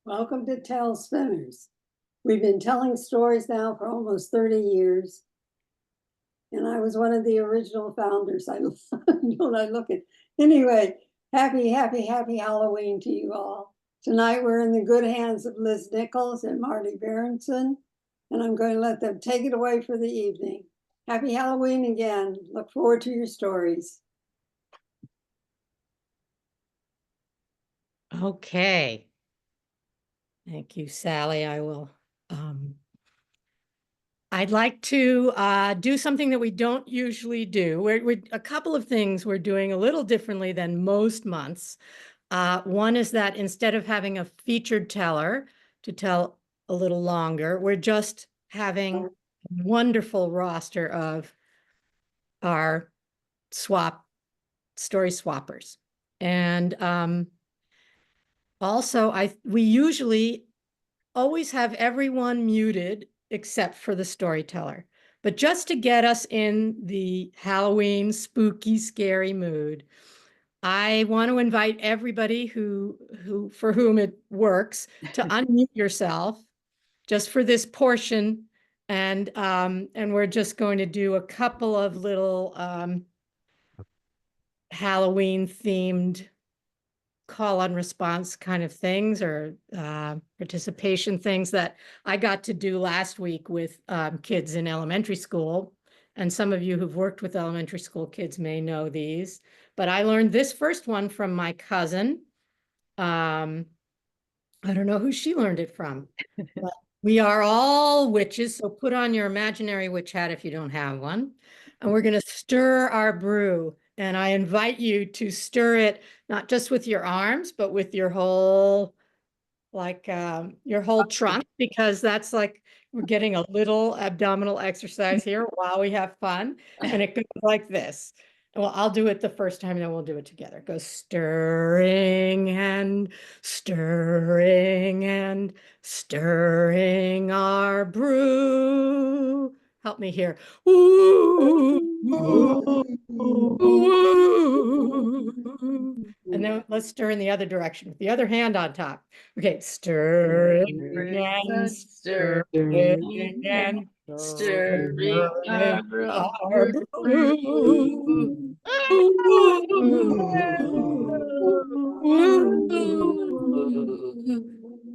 Welcome to Tell Spinners. We've been telling stories now for almost 30 years. And I was one of the original founders. I look at. Anyway, happy Halloween to you all. Tonight we're in the good hands of Liz Nichols and Marty Berenson, and I'm going to let them take it away for the evening. Happy Halloween again. Look forward to your stories. Okay. Thank you, Sally. I will. I'd like to do something that we don't usually do. We're a couple of things we're doing a little differently than most months. One is that instead of having a featured teller to tell a little longer, we're just having a wonderful roster of our story swappers. And also, we usually always have everyone muted except for the storyteller. But just to get us in the Halloween spooky, scary mood, I want to invite everybody for whom it works to unmute yourself just for this portion. And we're just going to do a couple of little Halloween themed call and response kind of things, or participation things that I got to do last week with kids in elementary school. And some of you who've worked with elementary school kids may know these, but I learned this first one from my cousin. I don't know who she learned it from, but we are all witches. So put on your imaginary witch hat if you don't have one. And we're going to stir our brew. And I invite you to stir it, not just with your arms, but with your whole, your whole trunk, because that's like, we're getting a little abdominal exercise here while we have fun. And it goes like this. Well, I'll do it the first time, and then we'll do it together. It goes stirring and stirring and stirring our brew. Help me here. Ooh, ooh, ooh. And then let's stir in the other direction with the other hand on top. Okay, stirring and stirring and stirring our brew.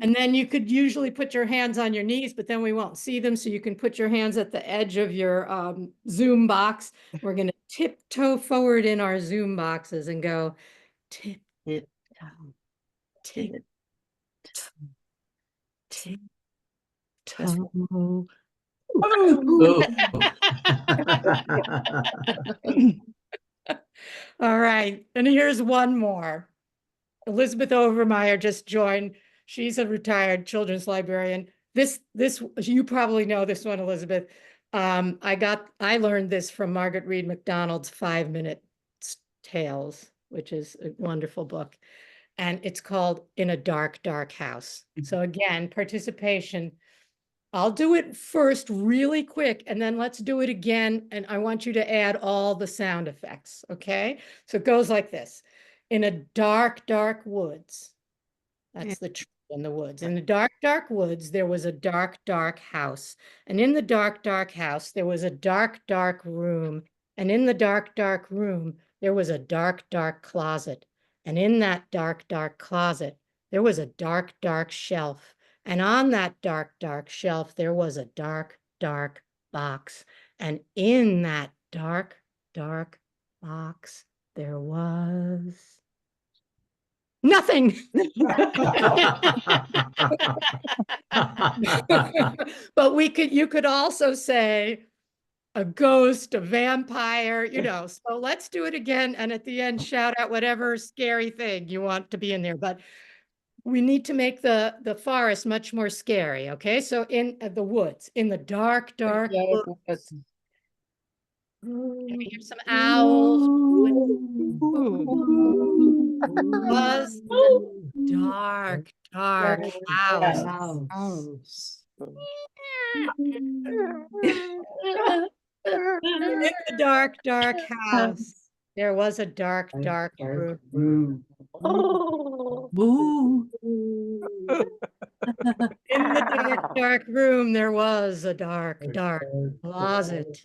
And then you could usually put your hands on your knees, but then we won't see them. So you can put your hands at the edge of your Zoom box. We're going to tiptoe forward in our Zoom boxes and go tip, tip, tip, tip, toe. All right. And here's one more. Elizabeth Overmeyer just joined. She's a retired children's librarian. This you probably know this one, Elizabeth. I learned this from Margaret Reed McDonald's 5-Minute Tales, which is a wonderful book. And it's called In a Dark, Dark House. So again, participation. I'll do it first really quick, and then let's do it again. And I want you to add all the sound effects, okay? So it goes like this. In a dark, dark woods. That's the tree in the woods. In the dark, dark woods, there was a dark, dark house. And in the dark, dark house, there was a dark, dark room. And in the dark, dark room, there was a dark, dark closet. And in that dark, dark closet, there was a dark, dark shelf. And on that dark, dark shelf, there was a dark, dark box. And in that dark, dark box, there was nothing. But you could also say a ghost, a vampire, so let's do it again. And at the end, shout out whatever scary thing you want to be in there. But we need to make the forest much more scary. Okay. So in the woods, in the dark, dark woods. Can we hear some owls? Was dark, dark house. In the dark, dark house, there was a dark, dark room. dark room, there was a dark, dark closet.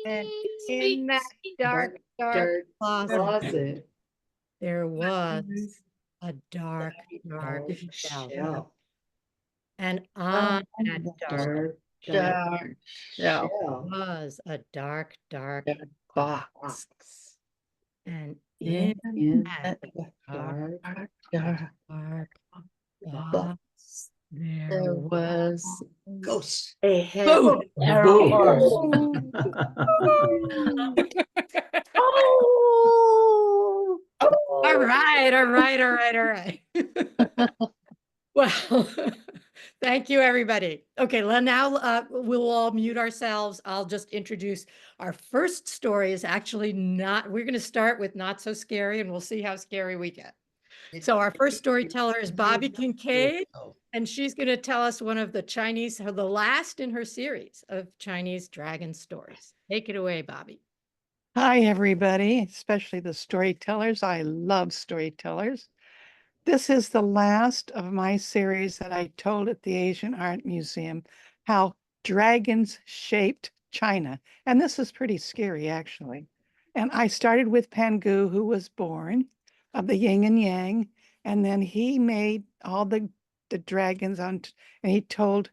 And in that dark, dark closet, there was a dark, dark shell. And on that dark shell was a dark, dark box. And In in that that dark dark box, there was Ghost. a Boo! terrible. Oh, All right, all right, all right, all right. Well, thank you, everybody. Okay, well, now we'll all mute ourselves. I'll just introduce our first story is actually not, we're going to start with not so scary and we'll see how scary we get. So our first storyteller is Bobby Kincaid, and she's going to tell us one of the Chinese, the last in her series of Chinese dragon stories. Take it away, Bobby. Hi, everybody, especially the storytellers. I love storytellers. This is the last of my series that I told at the Asian Art Museum, how dragons shaped China. And this is pretty scary, actually. And I started with Pangu, who was born of the yin and yang. And then he made all the dragons on, and he told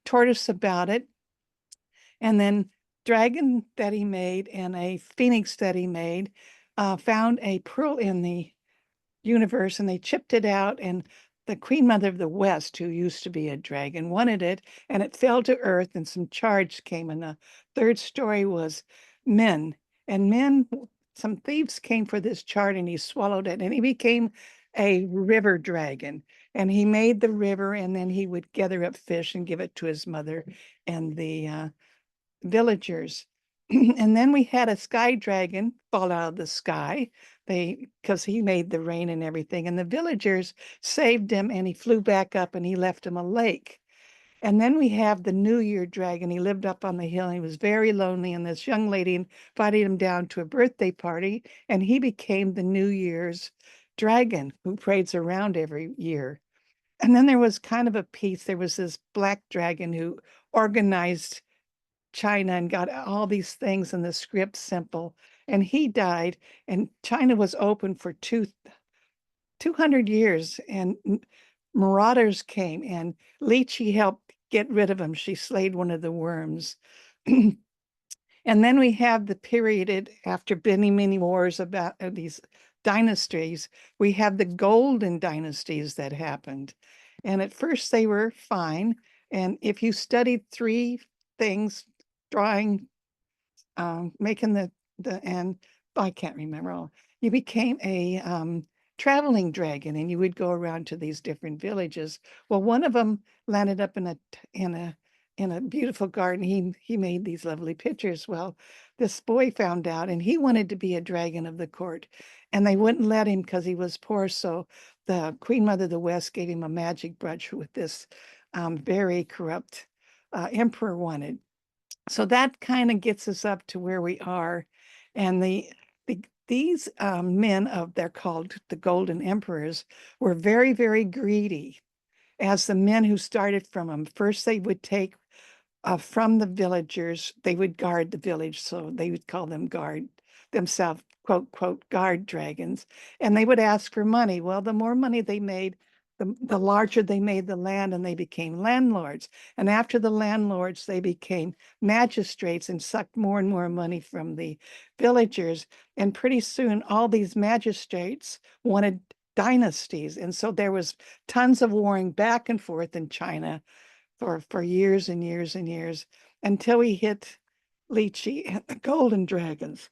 Tortoise about it. And then dragon that he made and a phoenix that he made found a pearl in the universe, and they chipped it out, and the Queen Mother of the West, who used to be a dragon, wanted it, and it fell to earth, and some charge came, and the third story was men. And men, some thieves came for this chart, and he swallowed it, and he became a river dragon. And he made the river, and then he would gather up fish and give it to his mother and the villagers. And then we had a sky dragon fall out of the sky. Because he made the rain and everything, and the villagers saved him, and he flew back up, and he left him a lake. And then we have the New Year dragon. He lived up on the hill, and he was very lonely, and this young lady invited him down to a birthday party, and he became the New Year's dragon who parades around every year. And then there was kind of a peace. There was this black dragon who organized China and got all these things in the script simple. And he died, and China was open for 200 years, and marauders came, and Lychee helped get rid of him. She slayed one of the worms. And then we have the period after many, many wars about these dynasties. We have the golden dynasties that happened. And at first they were fine. And if you studied three things, drawing, making and I can't remember all, you became a traveling dragon, and you would go around to these different villages. Well, one of them landed up in a beautiful garden. He made these lovely pictures. Well, this boy found out, and he wanted to be a dragon of the court, and they wouldn't let him because he was poor. So the Queen Mother of the West gave him a magic brush with this very corrupt emperor wanted. So that kind of gets us up to where we are. And these men they're called the Golden Emperors, were very, very greedy. As the men who started from them, first they would take from the villagers, they would guard the village. So they would call them themselves, quote, quote, guard dragons. And they would ask for money. Well, the more money they made, the larger they made the land, and they became landlords. And after the landlords, they became magistrates and sucked more and more money from the villagers. And pretty soon, all these magistrates wanted dynasties. And so there was tons of warring back and forth in China for years and years and years, until we hit Lychee and the Golden Dragons.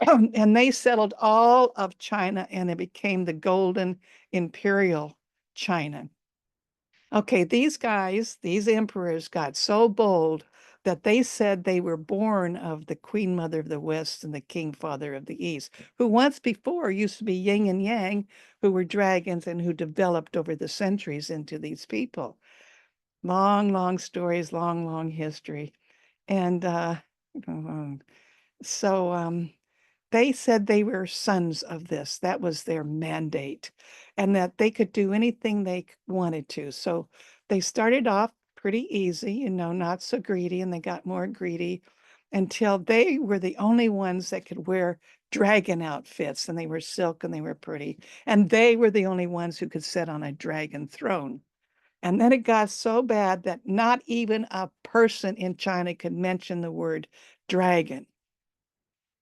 And they settled all of China, and it became the Golden Imperial China. Okay, these guys, these emperors, got so bold that they said they were born of the Queen Mother of the West and the King Father of the East, who once before used to be yin and yang, who were dragons and who developed over the centuries into these people. Long, long stories, long, long history. And so they said they were sons of this. That was their mandate, and that they could do anything they wanted to. So they started off pretty easy, not so greedy, and they got more greedy until they were the only ones that could wear dragon outfits, and they were silk and they were pretty. And they were the only ones who could sit on a dragon throne. And then it got so bad that not even a person in China could mention the word dragon.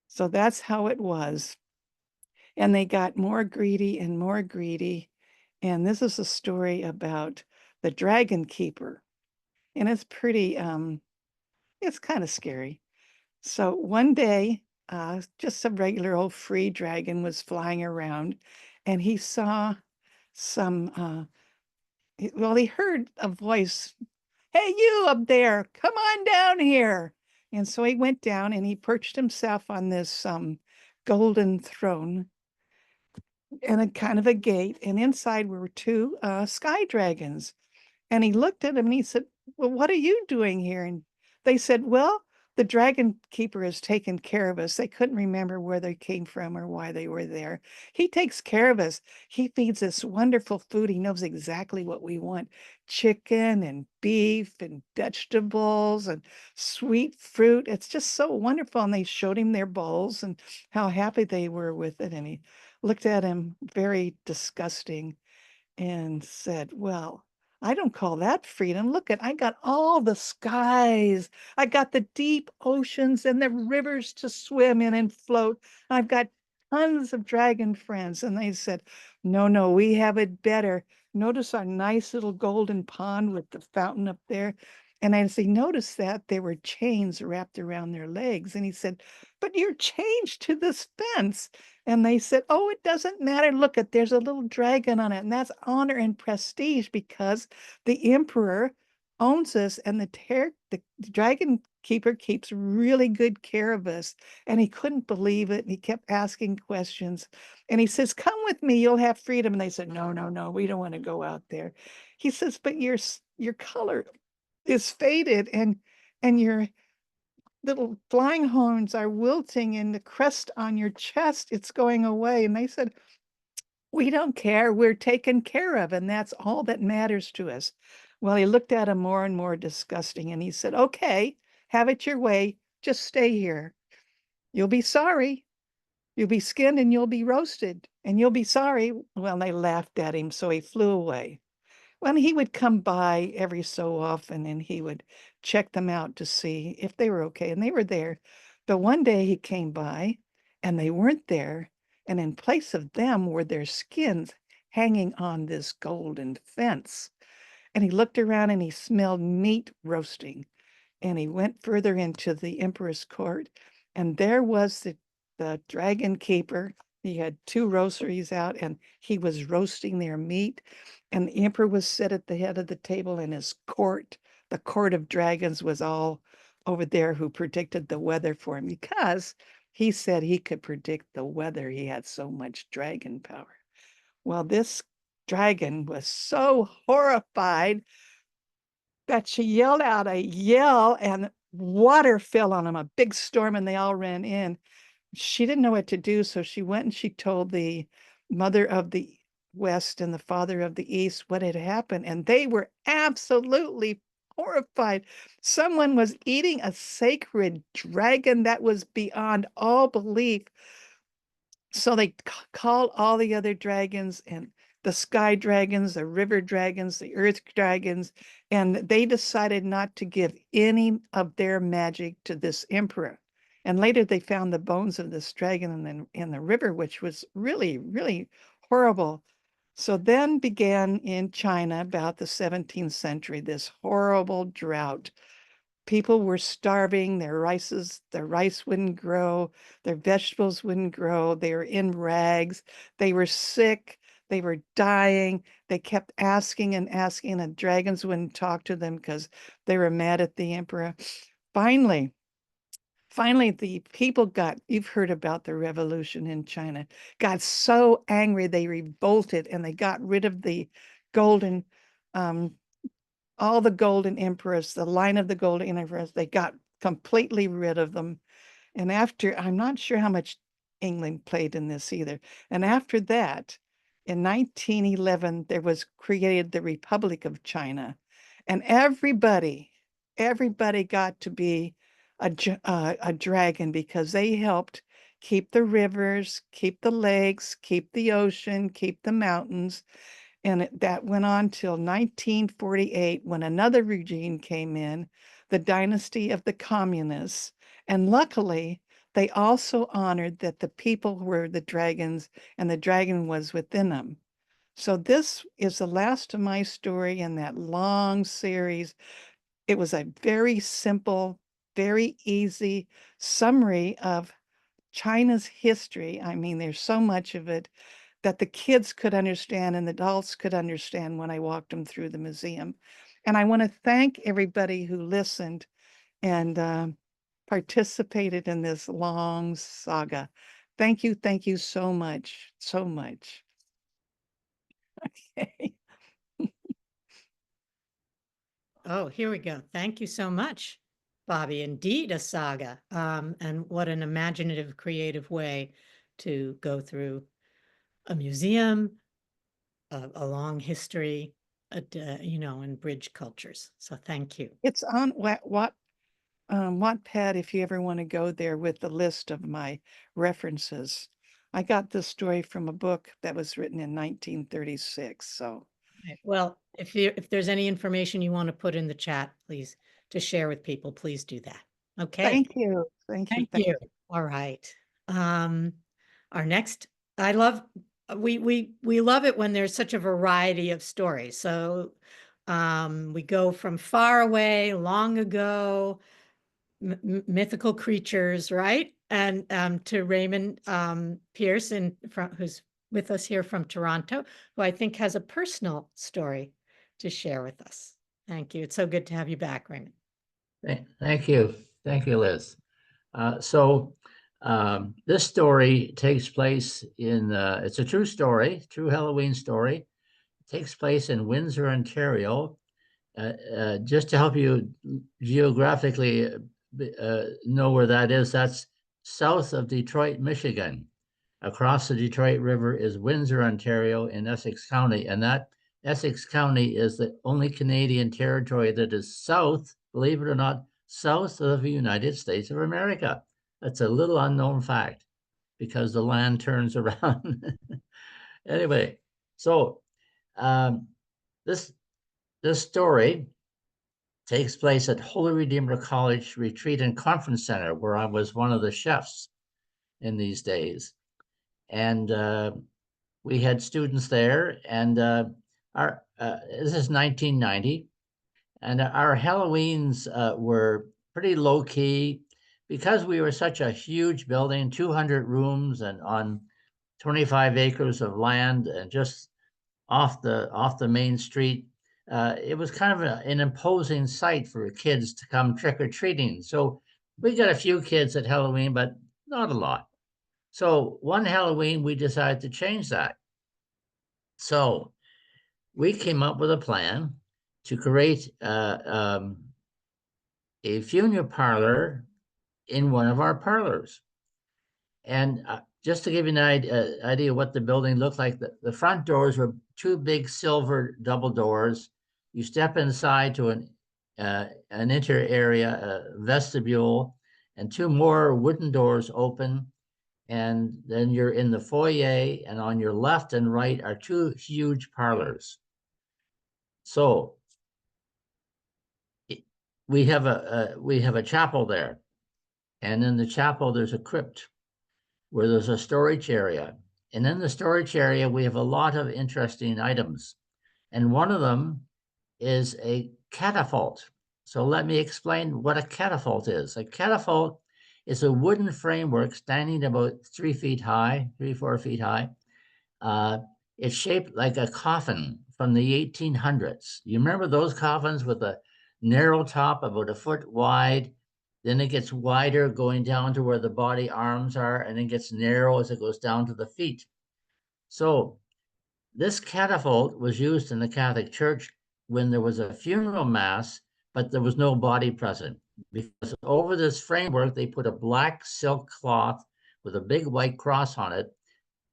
So that's how it was. And they got more greedy and more greedy. And this is a story about the dragon keeper. And it's pretty, it's kind of scary. So one day, just a regular old free dragon was flying around, and he saw some, well, he heard a voice, "Hey, you up there, come on down here." And so he went down and he perched himself on this golden throne and a kind of a gate. And inside were two sky dragons. And he looked at him and he said, "Well, what are you doing here?" And they said, "Well, the dragon keeper has taken care of us." They couldn't remember where they came from or why they were there. "He takes care of us. He feeds us wonderful food. He knows exactly what we want: chicken and beef and vegetables and sweet fruit. It's just so wonderful." And they showed him their bowls and how happy they were with it. And he looked at him very disgusting and said, "Well, I don't call that freedom. Look at, I got all the skies. I got the deep oceans and the rivers to swim in and float. I've got tons of dragon friends." And they said, "No, no, we have it better. Notice our nice little golden pond with the fountain up there." And as he noticed that, there were chains wrapped around their legs. And he said, "But you're chained to this fence." And they said, "Oh, it doesn't matter. Look at, there's a little dragon on it. And that's honor and prestige because the emperor owns us, and the dragon keeper keeps really good care of us." And he couldn't believe it. And he kept asking questions. And he says, "Come with me, you'll have freedom." And they said, "No, no, no, we don't want to go out there." He says, "But your color is faded, and your little flying horns are wilting, and the crest on your chest, it's going away." And they said, "We don't care. We're taken care of, and that's all that matters to us." Well, he looked at him more and more disgusting, and he said, "Okay, have it your way. Just stay here. You'll be sorry. You'll be skinned and you'll be roasted, and you'll be sorry." Well, they laughed at him, so he flew away. When he would come by every so often, and he would check them out to see if they were okay, and they were there. But one day he came by and they weren't there. And in place of them were their skins hanging on this golden fence. And he looked around and he smelled meat roasting. And he went further into the emperor's court, and there was the dragon keeper. He had two roasteries out, and he was roasting their meat. And the emperor was set at the head of the table, and his court, the court of dragons, was all over there, who predicted the weather for him because he said he could predict the weather. He had so much dragon power. Well, this dragon was so horrified that she yelled out a yell, and water fell on them, a big storm, and they all ran in. She didn't know what to do, so she went and she told the mother of the West and the father of the East what had happened, and they were absolutely horrified. Someone was eating a sacred dragon that was beyond all belief. So they called all the other dragons, and the sky dragons, the river dragons, the earth dragons, and they decided not to give any of their magic to this emperor. And later they found the bones of this dragon in the river, which was really, really horrible. So then began in China about the 17th century this horrible drought. People were starving, their rice wouldn't grow, their vegetables wouldn't grow, they were in rags, they were sick, they were dying. They kept asking and asking, and dragons wouldn't talk to them because they were mad at the emperor. Finally, the people got, you've heard about the revolution in China, got so angry they revolted, and they got rid of the golden um, all the golden emperors, the line of the golden emperors, they got completely rid of them. And after, I'm not sure how much England played in this either. And after that, in 1911, there was created the Republic of China, and everybody got to be a dragon because they helped keep the rivers, keep the lakes, keep the ocean, keep the mountains. And that went on till 1948 when another regime came in, the dynasty of the communists. And luckily, they also honored that the people were the dragons and the dragon was within them. So this is the last of my story in that long series. It was a very simple, very easy summary of China's history. I mean, there's so much of it that the kids could understand and the adults could understand when I walked them through the museum. And I want to thank everybody who listened and participated in this long saga. Thank you so much, so much. Okay. Oh, here we go. Thank you so much, Bobby. Indeed, a saga. And what an imaginative, creative way to go through a museum, a long history, and bridge cultures. So thank you. It's on Wattpad if you ever want to go there with the list of my references. I got this story from a book that was written in 1936. So Right. Well, if there's any information you want to put in the chat, please, to share with people, please do that. Okay. thank you. Thank you. Thank you. All right. Our next, I love, we love it when there's such a variety of stories. So we go from far away, long ago, mythical creatures, right? And to Raymond Pearson, who's with us here from Toronto, who I think has a personal story to share with us. Thank you. It's so good to have you back, Raymond. Thank you. Thank you, Liz. This story takes place in, it's a true story, true Halloween story. It takes place in Windsor, Ontario. Just to help you geographically know where that is, that's south of Detroit, Michigan. Across the Detroit River is Windsor, Ontario in Essex County. And that Essex County is the only Canadian territory that is south, believe it or not, south of the United States of America. That's a little unknown fact because the land turns around. Anyway, so this story takes place at Holy Redeemer College Retreat and Conference Center, where I was one of the chefs in these days. And we had students there, and this is 1990, and our Halloweens were pretty low key because we were such a huge building, 200 rooms, and on 25 acres of land, and just off the main street. It was kind of an imposing sight for kids to come trick or treating. So we got a few kids at Halloween, but not a lot. So one Halloween, we decided to change that. So we came up with a plan to create a funeral parlor in one of our parlors. And just to give you an idea what the building looked like, the front doors were two big silver double doors. You step inside to an inter area, a vestibule, and two more wooden doors open. And then you're in the foyer, and on your left and right are two huge parlors. So we have a chapel there, and in the chapel there's a crypt where there's a storage area. And in the storage area, we have a lot of interesting items. And one of them is a catafalque. So let me explain what a catafalque is. A catafalque is a wooden framework standing about 3 feet high, 4 feet high. It's shaped like a coffin from the 1800s. You remember those coffins with a narrow top about a foot wide? Then it gets wider going down to where the body arms are, and then gets narrow as it goes down to the feet. So this catafalque was used in the Catholic Church when there was a funeral mass, but there was no body present. Because over this framework, they put a black silk cloth with a big white cross on it,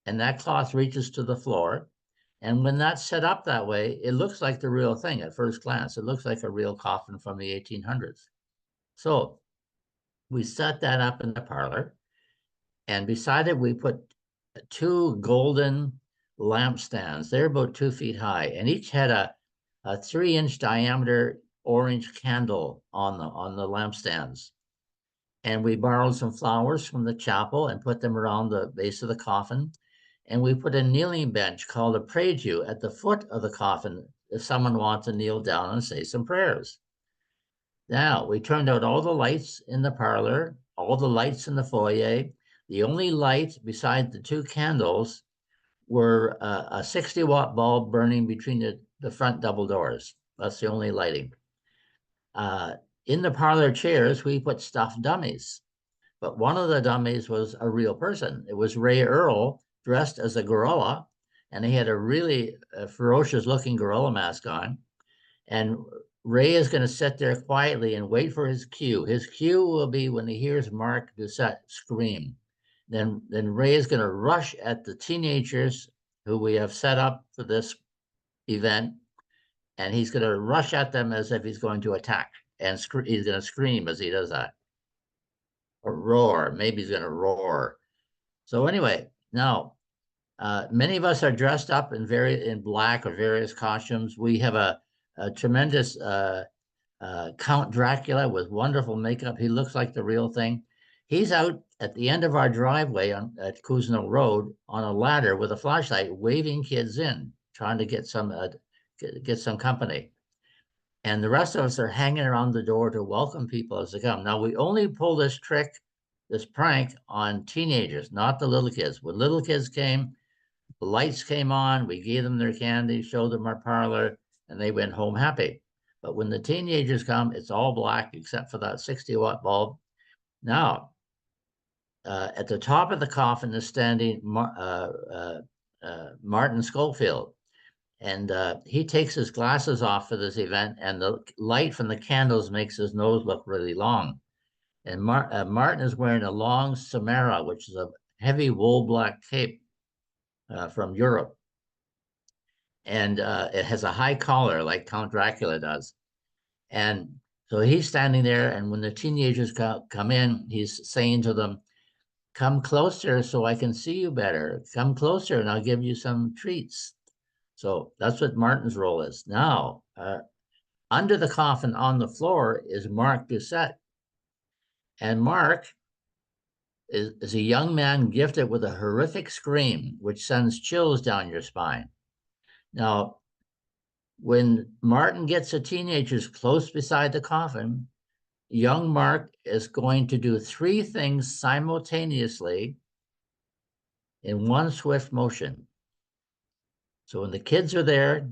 and that cloth reaches to the floor. And when that's set up that way, it looks like the real thing at first glance. It looks like a real coffin from the 1800s. So we set that up in the parlor, and beside it, we put two golden lampstands. They're about 2 feet high, and each had a 3-inch diameter orange candle on the lampstands. And we borrowed some flowers from the chapel and put them around the base of the coffin. And we put a kneeling bench called a prie-dieu at the foot of the coffin if someone wants to kneel down and say some prayers. Now, we turned out all the lights in the parlor, all the lights in the foyer. The only light beside the two candles were a 60-watt bulb burning between the front double doors. That's the only lighting. In the parlor chairs, we put stuffed dummies, but one of the dummies was a real person. It was Ray Earl dressed as a gorilla, and he had a really ferocious looking gorilla mask on. And Ray is going to sit there quietly and wait for his cue. His cue will be when he hears Mark Doucette scream. Then Ray is going to rush at the teenagers who we have set up for this event, and he's going to rush at them as if he's going to attack. And he's going to scream as he does that. Or roar. Maybe he's going to roar. So anyway, now, many of us are dressed up in black or various costumes. We have a tremendous Count Dracula with wonderful makeup. He looks like the real thing. He's out at the end of our driveway at Kuzno Road on a ladder with a flashlight, waving kids in, trying to get some company. And the rest of us are hanging around the door to welcome people as they come. Now, we only pull this prank on teenagers, not the little kids. When little kids came, the lights came on, we gave them their candy, showed them our parlor, and they went home happy. But when the teenagers come, it's all black except for that 60-watt bulb. Now, at the top of the coffin is standing Martin Schofield. And he takes his glasses off for this event, and the light from the candles makes his nose look really long. And Martin is wearing a long Samara, which is a heavy wool black cape from Europe. And it has a high collar like Count Dracula does. And so he's standing there, and when the teenagers come in, he's saying to them, "Come closer so I can see you better. Come closer and I'll give you some treats." So that's what Martin's role is. Now, under the coffin on the floor is Mark Doucette. And Mark is a young man gifted with a horrific scream, which sends chills down your spine. Now, when Martin gets the teenagers close beside the coffin, young Mark is going to do 3 things simultaneously in one swift motion. So when the kids are there,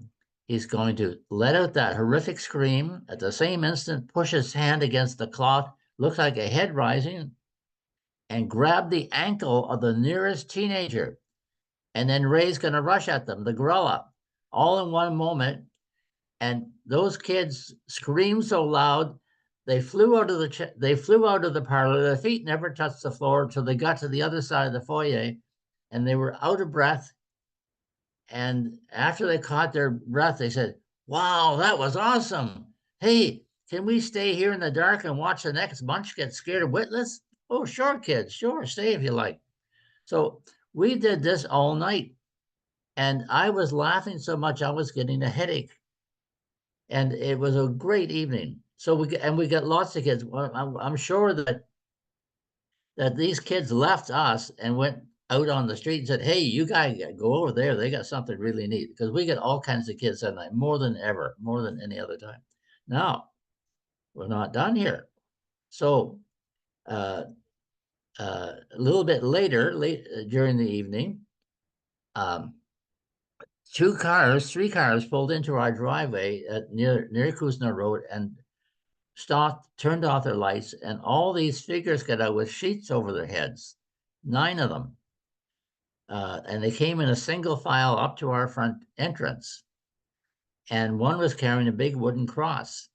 he's going to let out that horrific scream. At the same instant, push his hand against the cloth, looks like a head rising, and grab the ankle of the nearest teenager. And then Ray's going to rush at them, the gorilla, all in one moment. And those kids screamed so loud, they flew out of the parlor. Their feet never touched the floor until they got to the other side of the foyer, and they were out of breath. And after they caught their breath, they said, "Wow, that was awesome. Hey, can we stay here in the dark and watch the next bunch get scared witless?" "Oh, sure, kids. Sure, stay if you like." So we did this all night. And I was laughing so much, I was getting a headache. And it was a great evening. So we got lots of kids. Well, I'm sure that these kids left us and went out on the street and said, "Hey, you guys go over there. They got something really neat." Because we get all kinds of kids that night, more than ever, more than any other time. Now, we're not done here. So a little bit later, during the evening, 3 cars pulled into our driveway near Kuzna Road and stopped, turned off their lights, and all these figures got out with sheets over their heads, 9 of them. And they came in a single file up to our front entrance. And one was carrying a big wooden cross.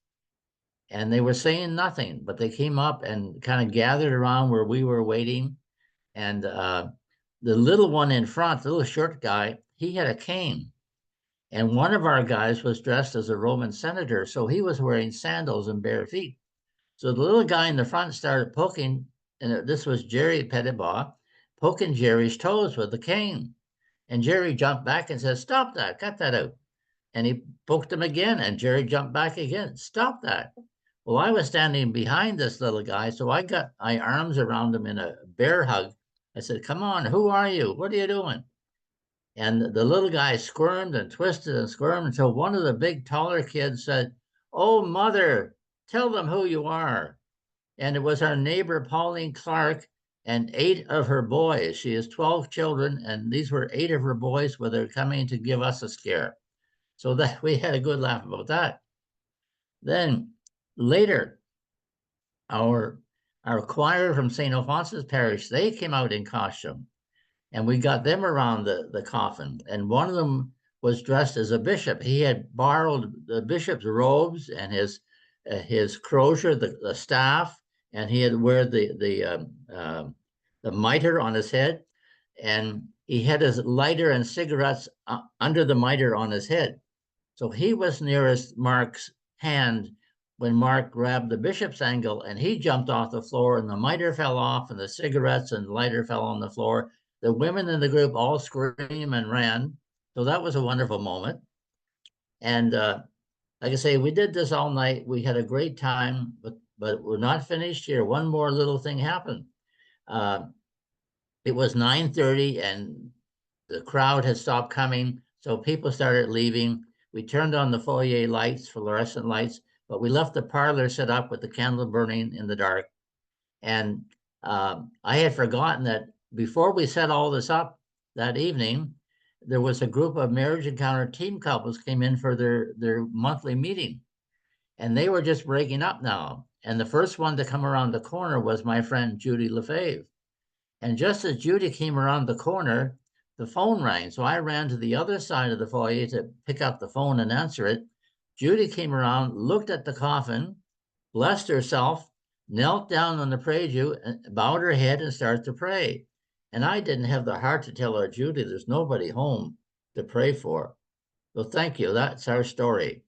And they were saying nothing, but they came up and kind of gathered around where we were waiting. And the little one in front, the little short guy, he had a cane. And one of our guys was dressed as a Roman senator, so he was wearing sandals and bare feet. So the little guy in the front started poking, and this was Jerry Petitbaugh, poking Jerry's toes with the cane. And Jerry jumped back and said, "Stop that, cut that out." And he poked him again, and Jerry jumped back again. "Stop that." Well, I was standing behind this little guy, so I got my arms around him in a bear hug. I said, "Come on, who are you? What are you doing?" And the little guy squirmed and twisted and squirmed until one of the big, taller kids said, "Oh, mother, tell them who you are." And it was our neighbor, Pauline Clark, and 8 of her boys. She has 12 children, and these were 8 of her boys where they're coming to give us a scare. So that we had a good laugh about that. Then later, our choir from St. Alphonsus Parish, they came out in costume, and we got them around the coffin. And one of them was dressed as a bishop. He had borrowed the bishop's robes and his crozier, the staff, and he had wear the mitre on his head, and he had his lighter and cigarettes under the mitre on his head. So he was nearest Mark's hand when Mark grabbed the bishop's angle, and he jumped off the floor, and the mitre fell off, and the cigarettes and lighter fell on the floor. The women in the group all screamed and ran. So that was a wonderful moment. And like I say, we did this all night. We had a great time, but we're not finished here. One more little thing happened. It was 9:30 and the crowd had stopped coming. So people started leaving. We turned on the foyer lights, fluorescent lights, but we left the parlor set up with the candle burning in the dark. And I had forgotten that before we set all this up that evening, there was a group of Marriage Encounter team couples came in for their monthly meeting. And they were just breaking up now. And the first one to come around the corner was my friend Judy Lefebvre. And just as Judy came around the corner, the phone rang. So I ran to the other side of the foyer to pick up the phone and answer it. Judy came around, looked at the coffin, blessed herself, knelt down on the prie-dieu, bowed her head, and started to pray. And I didn't have the heart to tell her, "Judy, there's nobody home to pray for." So thank you. That's our story.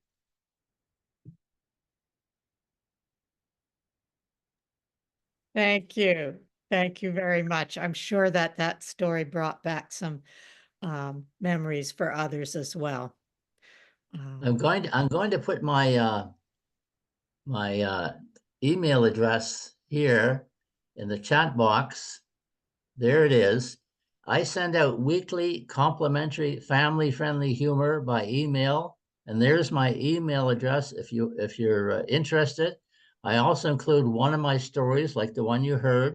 Thank you. Thank you very much. I'm sure that that story brought back some memories for others as well. I'm going to put my email address here in the chat box. There it is. I send out weekly complimentary family-friendly humor by email, and there's my email address if you're interested. I also include one of my stories, like the one you heard.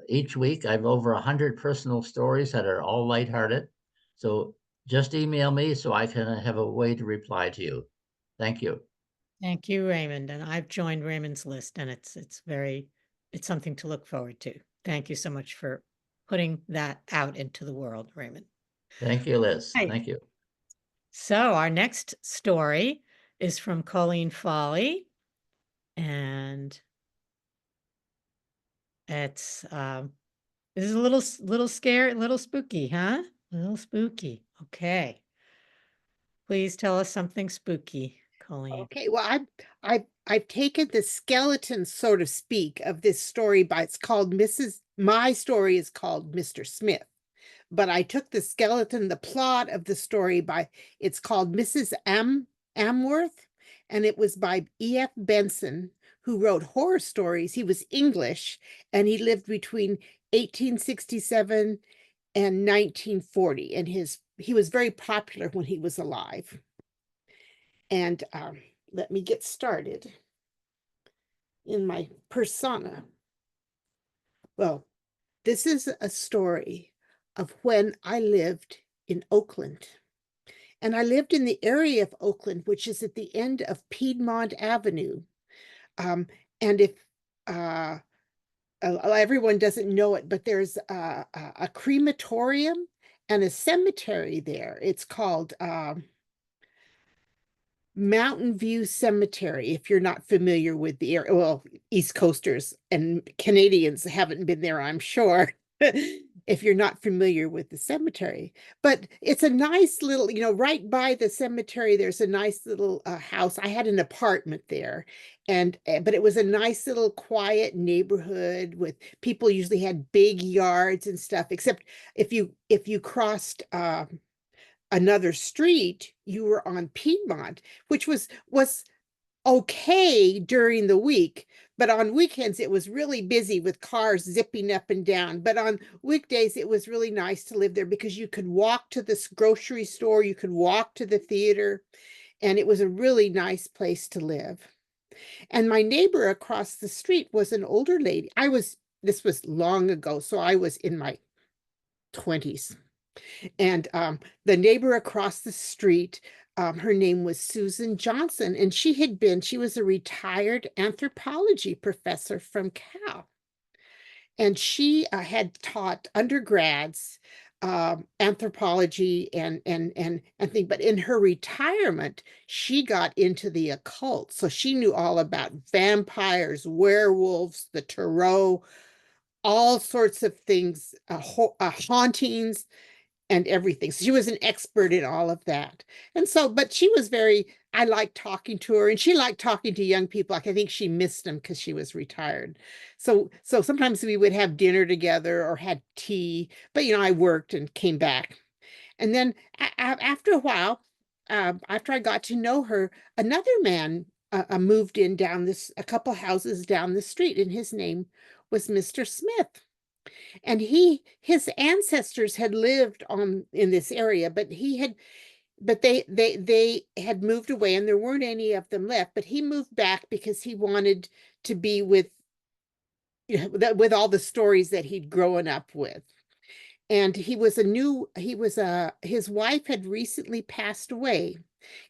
Each week, I have over 100 personal stories that are all lighthearted. So just email me so I can have a way to reply to you. Thank you. Thank you, Raymond. And I've joined Raymond's list, and it's something to look forward to. Thank you so much for putting that out into the world, Raymond. Thank you, Liz. Hi. Thank you. So our next story is from Colleen Folly, and it's this is a little scary, a little spooky, huh? A little spooky. Okay. Please tell us something spooky, Colleen. Okay, well, I've taken the skeleton, so to speak, of this story by my story is called Mr. Smith, but I took the skeleton, the plot of the story it's called Mrs. Amworth, and it was by E.F. Benson, who wrote horror stories. He was English, and he lived between 1867 and 1940, and he was very popular when he was alive. And let me get started in my persona. Well, this is a story of when I lived in Oakland. And I lived in the area of Oakland, which is at the end of Piedmont Avenue. And if everyone doesn't know it, but there's a crematorium and a cemetery there. It's called Mountain View Cemetery, if you're not familiar with the area. Well, East Coasters and Canadians haven't been there, I'm sure, if you're not familiar with the cemetery. But it's a nice little, right by the cemetery, there's a nice little house. I had an apartment there, but it was a nice little quiet neighborhood with people usually had big yards and stuff, except if you crossed another street, you were on Piedmont, which was okay during the week, but on weekends it was really busy with cars zipping up and down. But on weekdays it was really nice to live there because you could walk to this grocery store, you could walk to the theater, and it was a really nice place to live. And my neighbor across the street was an older lady. This was long ago, so I was in my 20s. And the neighbor across the street, her name was Susan Johnson, and she was a retired anthropology professor from Cal. And she had taught undergrads anthropology and thing, but in her retirement, she got into the occult. So she knew all about vampires, werewolves, the tarot, all sorts of things, hauntings, and everything. So she was an expert in all of that. And so, but she was I liked talking to her, and she liked talking to young people. Like, I think she missed them because she was retired. So sometimes we would have dinner together or had tea, but I worked and came back. And then after a while, after I got to know her, another man moved in a couple houses down the street, and his name was Mr. Smith. And his ancestors had lived in this area, but they had moved away, and there weren't any of them left. But he moved back because he wanted to be with all the stories that he'd grown up with. And his wife had recently passed away.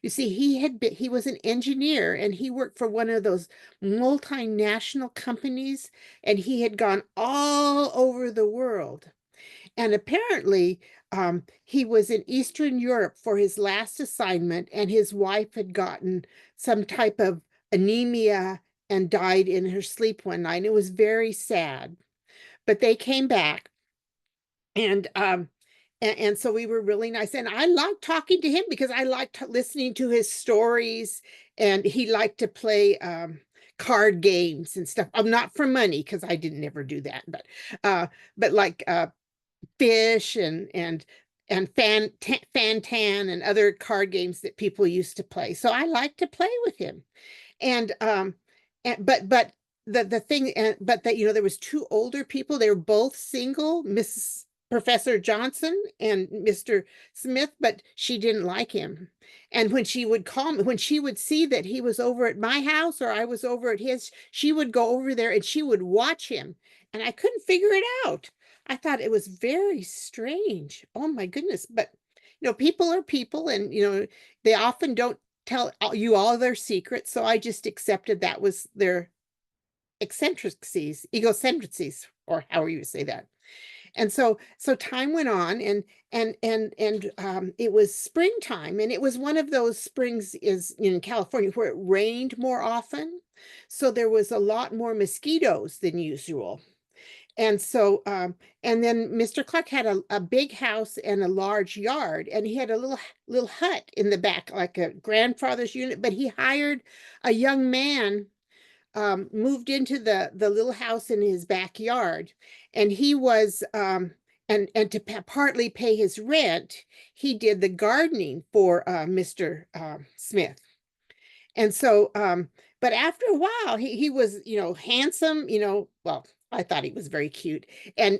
You see, he was an engineer, and he worked for one of those multinational companies, and he had gone all over the world. And apparently, he was in Eastern Europe for his last assignment, and his wife had gotten some type of anemia and died in her sleep one night. It was very sad. But they came back, and so we were really nice. And I liked talking to him because I liked listening to his stories, and he liked to play card games and stuff. I'm not for money because I didn't ever do that, but like fish and Fantan and other card games that people used to play. So I like to play with him. And but the thing, but that there was two older people. They were both single, Mrs. Professor Johnson and Mr. Smith, but she didn't like him. And when she would call me, when she would see that he was over at my house or I was over at his, she would go over there and she would watch him. And I couldn't figure it out. I thought it was very strange. Oh my goodness. But, people are people, and, they often don't tell you all their secrets. So I just accepted that was their egocentricies, or however you say that. And so time went on, and it was springtime, and it was one of those springs is in California where it rained more often. So there was a lot more mosquitoes than usual. And so, and then Mr. Clark had a big house and a large yard, and he had a little hut in the back, like a grandfather's unit, but he hired a young man, moved into the little house in his backyard, and he was, and to partly pay his rent, he did the gardening for Mr. Smith. And so, but after a while, he was, handsome, well, I thought he was very cute, and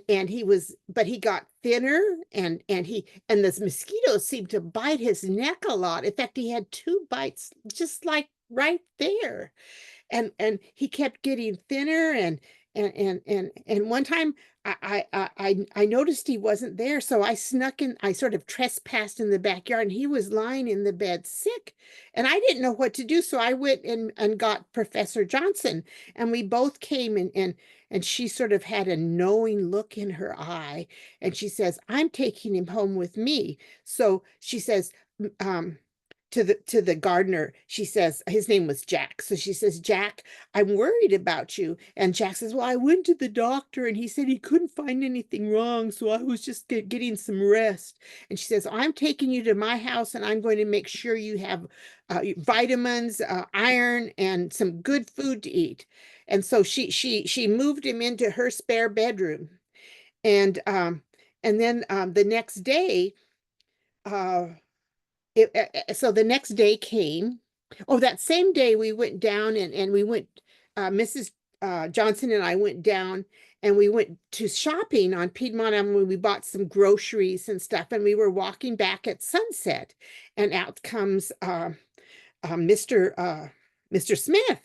but he got thinner, and the mosquitoes seemed to bite his neck a lot. In fact, he had 2 bites just like right there, and he kept getting thinner, and one time I noticed he wasn't there, so I snuck in. I sort of trespassed in the backyard, and he was lying in the bed sick, and I didn't know what to do, so I went and got Professor Johnson, and we both came, and she sort of had a knowing look in her eye, and she says, "I'm taking him home with me." So she says, to the gardener. She says, his name was Jack. So she says, Jack, I'm worried about you. And Jack says, well, I went to the doctor and he said he couldn't find anything wrong. So I was just getting some rest. And she says, I'm taking you to my house and I'm going to make sure you have vitamins, iron, and some good food to eat. And so she moved him into her spare bedroom. And then the next day, so the next day came. Oh, that same day we went down and we went, Mrs. Johnson and I went down and we went to shopping on Piedmont Avenue. We bought some groceries and stuff, and we were walking back at sunset, and out comes Mr. Smith,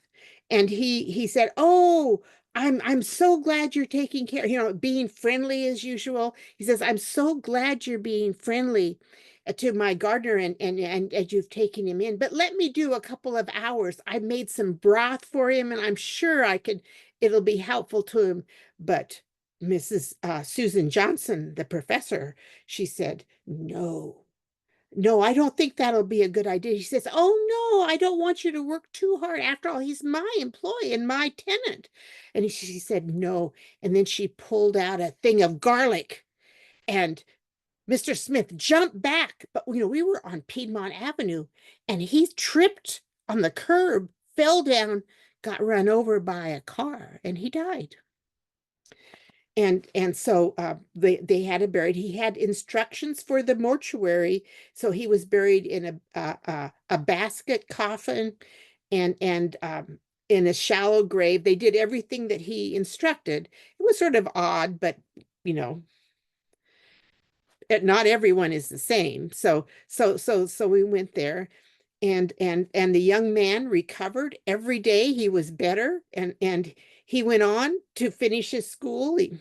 and he said, "Oh, I'm so glad you're taking care, being friendly as usual." He says, "I'm so glad you're being friendly to my gardener and you've taken him in. But let me do a couple of hours. I made some broth for him, and I'm sure it'll be helpful to him." But Mrs. Susan Johnson, the professor, she said, No, I don't think that'll be a good idea. He says, "Oh, no, I don't want you to work too hard. After all, he's my employee and my tenant." And she said, "No." And then she pulled out a thing of garlic, and Mr. Smith jumped back. But, we were on Piedmont Avenue, and he tripped on the curb, fell down, got run over by a car, and he died. And so they had him buried. He had instructions for the mortuary, so he was buried in a basket coffin and in a shallow grave. They did everything that he instructed. It was sort of odd, but not everyone is the same. So we went there, and the young man recovered every day. He was better, and he went on to finish his school. He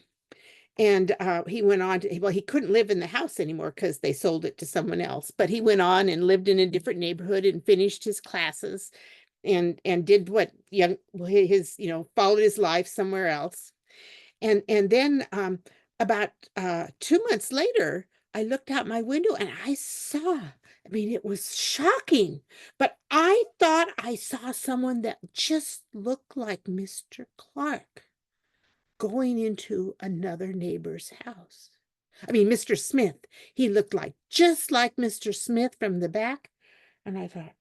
went on to, well, he couldn't live in the house anymore because they sold it to someone else, but he went on and lived in a different neighborhood and finished his classes and did what followed his life somewhere else. And then about 2 months later, I looked out my window and it was shocking, but I thought I saw someone that just looked like Mr. Clark going into another neighbor's house. Mr. Smith. He looked just like Mr. Smith from the back. And I thought,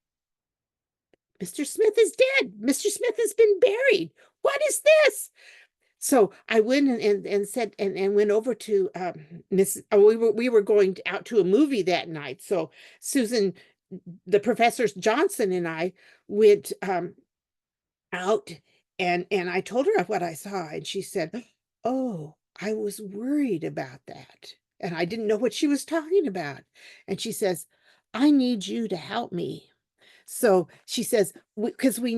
Mr. Smith is dead. Mr. Smith has been buried. What is this? So I went and said, and went over to we were going out to a movie that night. So Susan, the Professor Johnson, and I went out, and I told her what I saw, and she said, "Oh, I was worried about that." And I didn't know what she was talking about. And she says, "I need you to help me." So she says, because we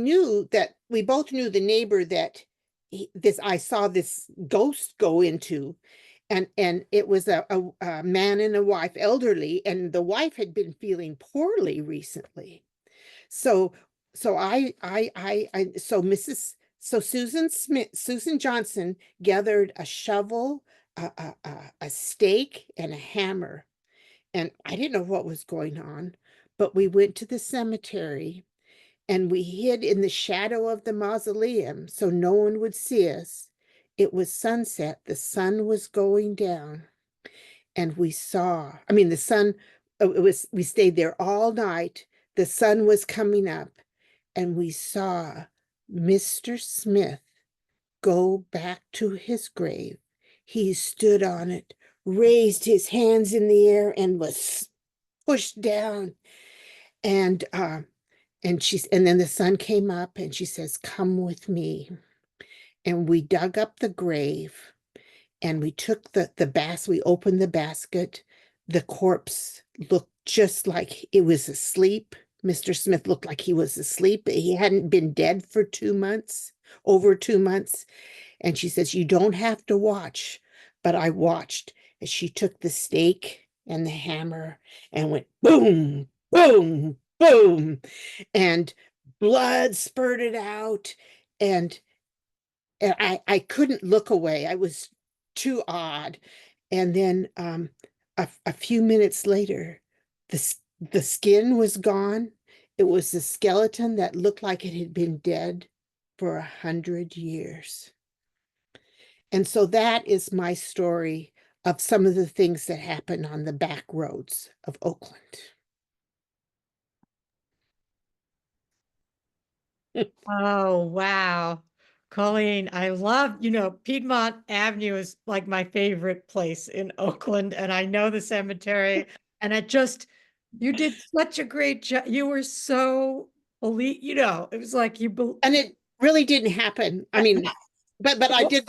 both knew the neighbor that I saw this ghost go into, and it was a man and a wife, elderly, and the wife had been feeling poorly recently. So Susan Johnson gathered a shovel, a stake, and a hammer. And I didn't know what was going on, but we went to the cemetery and we hid in the shadow of the mausoleum so no one would see us. It was sunset. The sun was going down, and we stayed there all night. The sun was coming up, and we saw Mr. Smith go back to his grave. He stood on it, raised his hands in the air, and was pushed down. And then the sun came up, and she says, "Come with me." And we dug up the grave, and we took we opened the basket. The corpse looked just like it was asleep. Mr. Smith looked like he was asleep. He hadn't been dead for 2 months, over 2 months. And she says, "You don't have to watch." But I watched as she took the stake and the hammer and went boom, boom, boom. And blood spurted out. And I couldn't look away. I was too odd. And then a few minutes later, the skin was gone, It was the skeleton that looked like it had been dead for 100 years. And so that is my story of some of the things that happen on the back roads of Oakland. Oh, wow. Colleen, I love, Piedmont Avenue is like my favorite place in Oakland, and I know the cemetery. And you did such a great job. You were so elite, it was like And it really didn't happen. I mean, but I did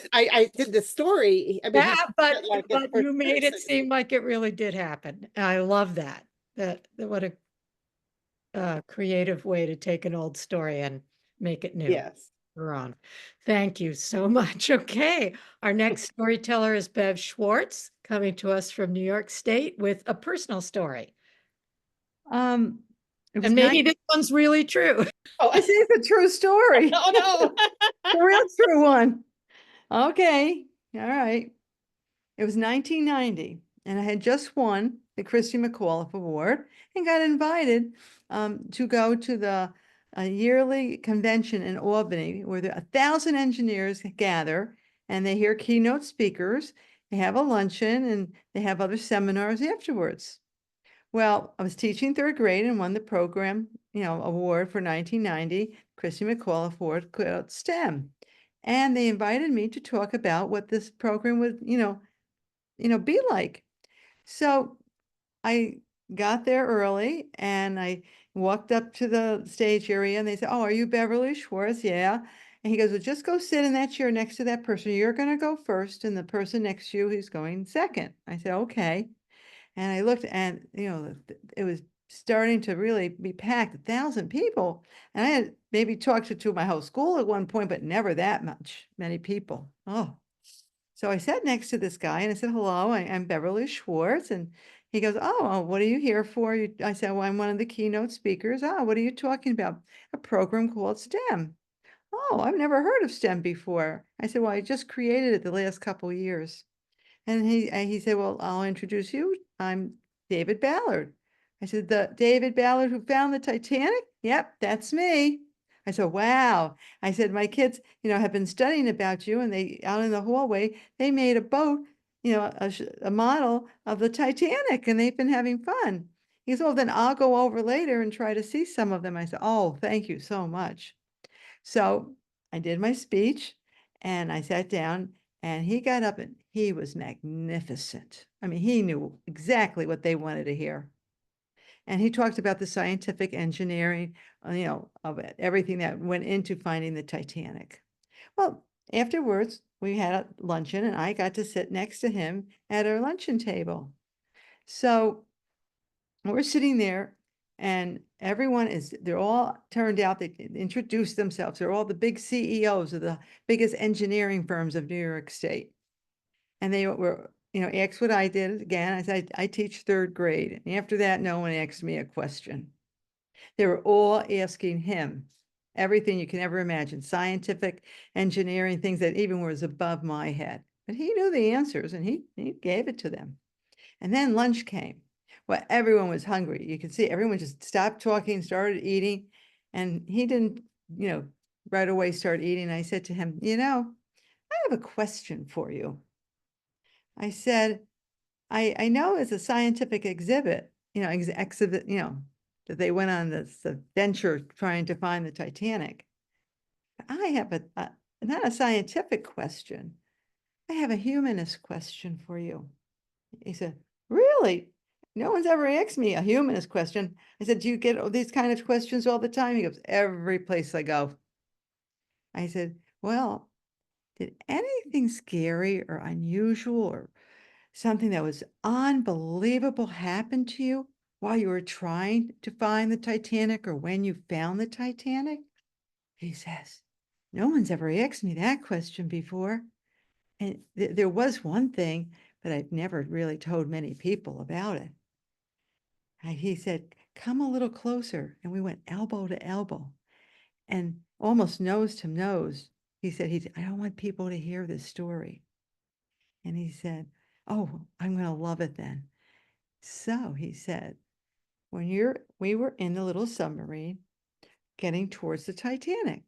the story. I mean, yeah, but like a you first made it person. seem like it really did happen. And I love that. What a creative way to take an old story and make it new. Yes. Ron. Thank you so much. Okay. Our next storyteller is Bev Schwartz, coming to us from New York State with a personal story. Um, it was And maybe nice. this one's really true. Oh, This is a true story. oh no. A real true one. Okay. All right. It was 1990, and I had just won the Christy McAuliffe Award and got invited to go to the yearly convention in Albany, where 1,000 engineers gather and they hear keynote speakers. They have a luncheon and they have other seminars afterwards. Well, I was teaching third grade and won the program, award for 1990, Christy McAuliffe Award called STEM. And they invited me to talk about what this program would, be like. So I got there early and I walked up to the stage area and they said, "Oh, are you Beverly Schwartz?" Yeah. And he goes, "Well, just go sit in that chair next to that person. You're going to go first, and the person next to you is going second." I said, "Okay." And I looked and, it was starting to really be packed, 1,000 people. And I had maybe talked to my whole school at one point, but never that many people. Oh, so I sat next to this guy and I said, "Hello, I'm Beverly Schwartz." And he goes, "Oh, what are you here for?" I said, "Well, I'm one of the keynote speakers." "Oh, what are you talking about?" "A program called STEM." "Oh, I've never heard of STEM before." I said, "Well, I just created it the last couple of years." And he said, "Well, I'll introduce you. I'm David Ballard." I said, "The David Ballard who found the Titanic?" "Yep, that's me." I said, "Wow." I said, "My kids, have been studying about you, and they out in the hallway, they made a boat, a model of the Titanic, and they've been having fun." He goes, "Oh, then I'll go over later and try to see some of them." I said, "Oh, thank you so much." So I did my speech and I sat down and he got up and he was magnificent. I mean, he knew exactly what they wanted to hear. And he talked about the scientific engineering, of everything that went into finding the Titanic. Well, afterwards, we had a luncheon and I got to sit next to him at our luncheon table. So we're sitting there and they're all turned out, they introduced themselves. They're all the big CEOs of the biggest engineering firms of New York State. And they were, asked what I did. Again, I said, I teach third grade. And after that, no one asked me a question. They were all asking him everything you can ever imagine, scientific, engineering, things that even was above my head. But he knew the answers and he gave it to them. And then lunch came. Well, everyone was hungry. You could see everyone just stopped talking, started eating. And he didn't, right away start eating. I said to him, "I have a question for you." I said, I know it's a scientific exhibit, exhibit, that they went on this adventure trying to find the Titanic. I have not a scientific question. I have a humanist question for you." He said, "Really? No one's ever asked me a humanist question." I said, "Do you get all these kind of questions all the time?" He goes, "Every place I go." I said, "Well, did anything scary or unusual or something that was unbelievable happen to you while you were trying to find the Titanic or when you found the Titanic?" He says, "No one's ever asked me that question before. And there was one thing, but I've never really told many people about it." And he said, "Come a little closer." And we went elbow to elbow and almost nose to nose. He said, "I don't want people to hear this story." And he said, "Oh, I'm going to love it then." So he said, we were in the little submarine getting towards the Titanic.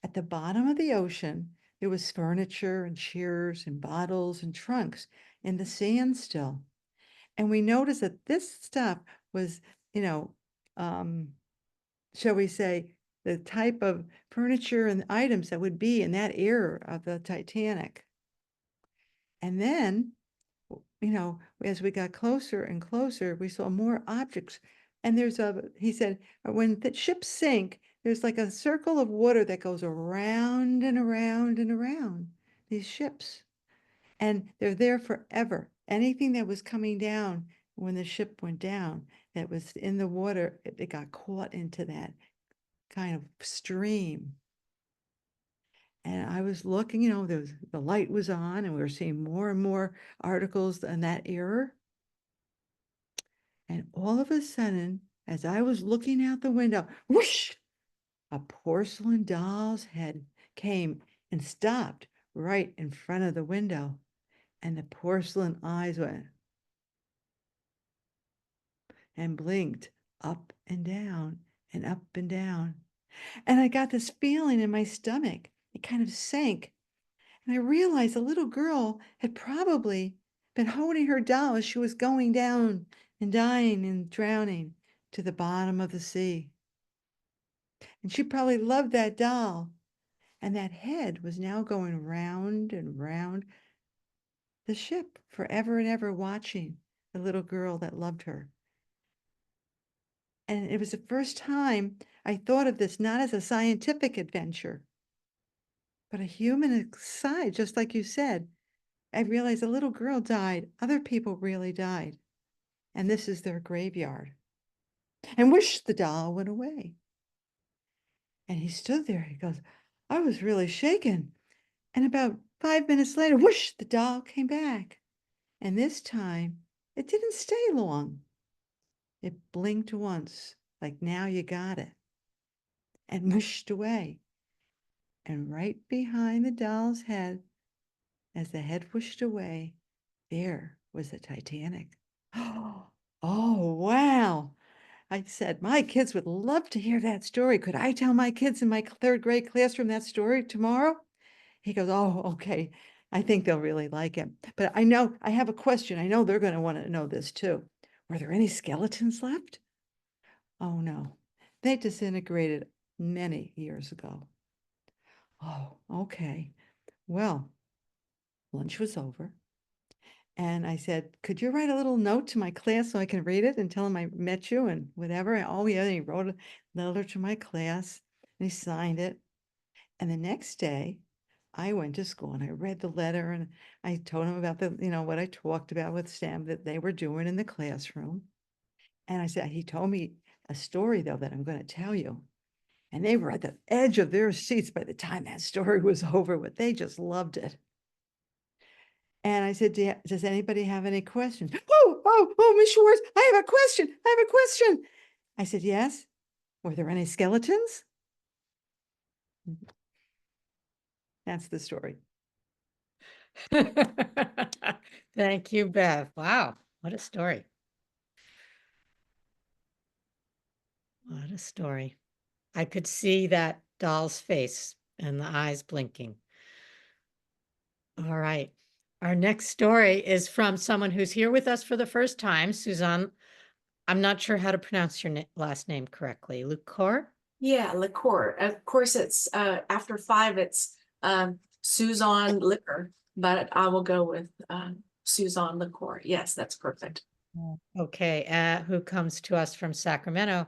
At the bottom of the ocean, there was furniture and chairs and bottles and trunks in the sand still. And we noticed that this stuff was, you know, shall we say, the type of furniture and items that would be in that era of the Titanic. And then, you know, as we got closer and closer, we saw more objects. And he said, when the ships sink, there's like a circle of water that goes around and around and around these ships. And they're there forever. Anything that was coming down when the ship went down, that was in the water, it got caught into that kind of stream. And I was looking, you know, the light was on and we were seeing more and more articles in that era. And all of a sudden, as I was looking out the window, whoosh, a porcelain doll's head came and stopped right in front of the window. And the porcelain eyes went and blinked up and down and up and down. And I got this feeling in my stomach. It kind of sank. And I realized the little girl had probably been holding her doll as she was going down and dying and drowning to the bottom of the sea. And she probably loved that doll. And that head was now going round and round the ship forever and ever, watching the little girl that loved her. And it was the first time I thought of this not as a scientific adventure, but a human side, just like you said. I realized a little girl died. Other people really died. And this is their graveyard. And whoosh, the doll went away. And he stood there. He goes, I was really shaken. And about 5 minutes later, whoosh, the doll came back. And this time, it didn't stay long. It blinked once, like now you got it, and whooshed away. And right behind the doll's head, as the head whooshed away, there was the Titanic. Oh, wow. I said, my kids would love to hear that story. Could I tell my kids in my third grade classroom that story tomorrow? He goes, oh, okay. I think they'll really like it. But I know, I have a question. I know they're going to want to know this too. Were there any skeletons left? Oh, no. They disintegrated many years ago. Oh, okay. Well, lunch was over. And I said, could you write a little note to my class so I can read it and tell them I met you and whatever? Oh, yeah, and he wrote a letter to my class and he signed it. And the next day, I went to school and I read the letter and I told him about what I talked about with Sam that they were doing in the classroom. And I said, he told me a story, though, that I'm going to tell you. And they were at the edge of their seats by the time that story was over, but they just loved it. And I said, does anybody have any questions? Oh, Miss Schwartz, I have a question. I said, yes. Were there any skeletons? That's the story. Thank you, Beth. Wow, what a story. What a story. I could see that doll's face and the eyes blinking. All right. Our next story is from someone who's here with us for the first time, Suzanne. I'm not sure how to pronounce your last name correctly. Lucor? Yeah, liqueur. Of course, it's after 5, it's Suzanne liquor, but I will go with Suzanne liqueur. Yes, that's perfect. Okay, who comes to us from Sacramento.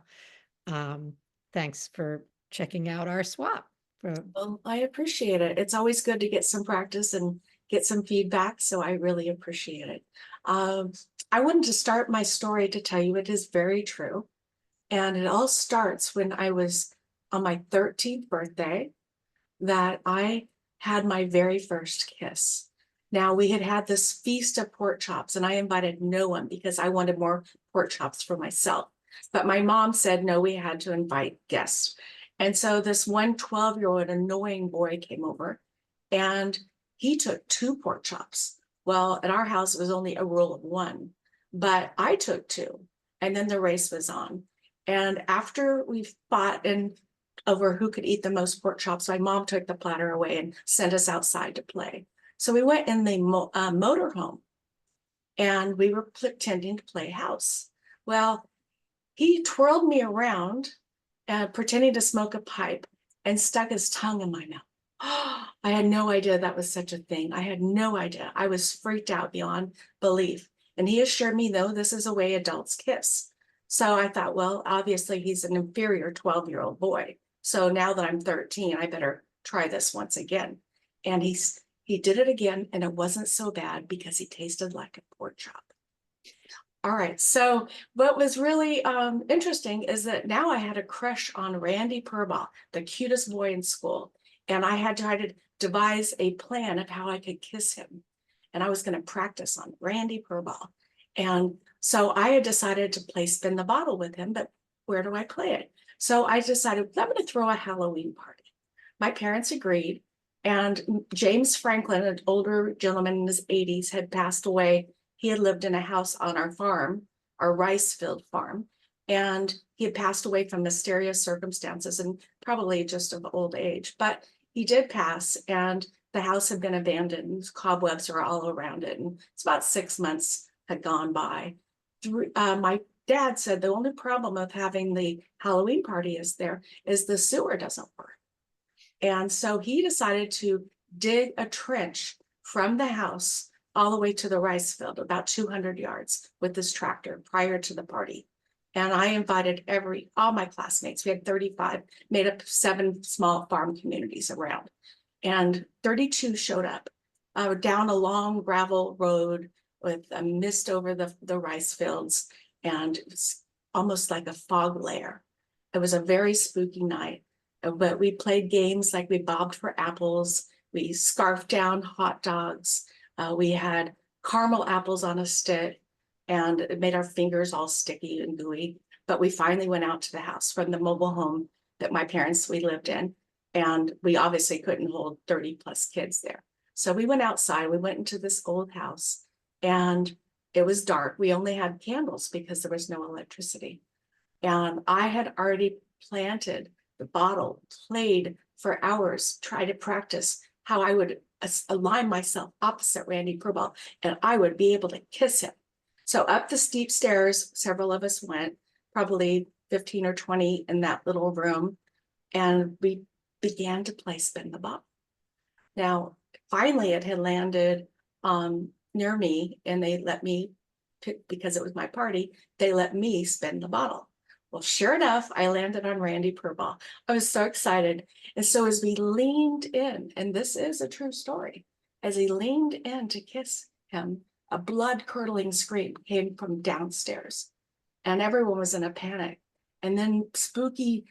Thanks for checking out our swap. Well, I appreciate it. It's always good to get some practice and get some feedback, so I really appreciate it. I wanted to start my story to tell you it is very true. And it all starts when I was on my 13th birthday that I had my very first kiss. Now, we had this feast of pork chops and I invited no one because I wanted more pork chops for myself. But my mom said, no, we had to invite guests. And so this one 12-year-old annoying boy came over and he took 2 pork chops. Well, at our house, it was only a rule of 1, but I took 2. and then the race was on. And after we fought over who could eat the most pork chops, my mom took the platter away and sent us outside to play. So we went in the motorhome, and we were pretending to play house. Well, he twirled me around, pretending to smoke a pipe, and stuck his tongue in my mouth. I had no idea that was such a thing. I had no idea. I was freaked out beyond belief. And he assured me, no, this is a way adults kiss. So I thought, well, obviously he's an inferior 12-year-old boy. So now that I'm 13, I better try this once again. And he did it again, and it wasn't so bad because he tasted like a pork chop. All right, so what was really interesting is that now I had a crush on Randy Purball, the cutest boy in school. And I had tried to devise a plan of how I could kiss him. And I was going to practice on Randy Purball. And so I had decided to play spin the bottle with him, but where do I play it? So I decided I'm going to throw a Halloween party. My parents agreed. And James Franklin, an older gentleman in his 80s, had passed away. He had lived in a house on our farm, our rice field farm. And he had passed away from mysterious circumstances and probably just of old age. But he did pass, and the house had been abandoned. Cobwebs are all around it. And it's about 6 months had gone by. My dad said the only problem with having the Halloween party is the sewer doesn't work. And so he decided to dig a trench from the house all the way to the rice field, about 200 yards, with this tractor prior to the party. And I invited all my classmates. We had 35, made up 7 small farm communities around. And 32 showed up down a long gravel road with a mist over the rice fields, and it's almost like a fog layer. It was a very spooky night, but we played games like we bobbed for apples, we scarfed down hot dogs, we had caramel apples on a stick, and it made our fingers all sticky and gooey. But we finally went out to the house from the mobile home that we lived in. And we obviously couldn't hold 30 plus kids there. So we went outside, we went into this old house, and it was dark. We only had candles because there was no electricity. And I had already planted the bottle, played for hours, tried to practice how I would align myself opposite Randy Purball, and I would be able to kiss him. So up the steep stairs, several of us went, probably 15 or 20 in that little room, and we began to play spin the bottle. Now, finally, it had landed near me, and they let me pick, because it was my party, they let me spin the bottle. Well, sure enough, I landed on Randy Purball. I was so excited. And so as we leaned in, and this is a true story, as he leaned in to kiss him, a blood-curdling scream came from downstairs, and everyone was in a panic. And then spooky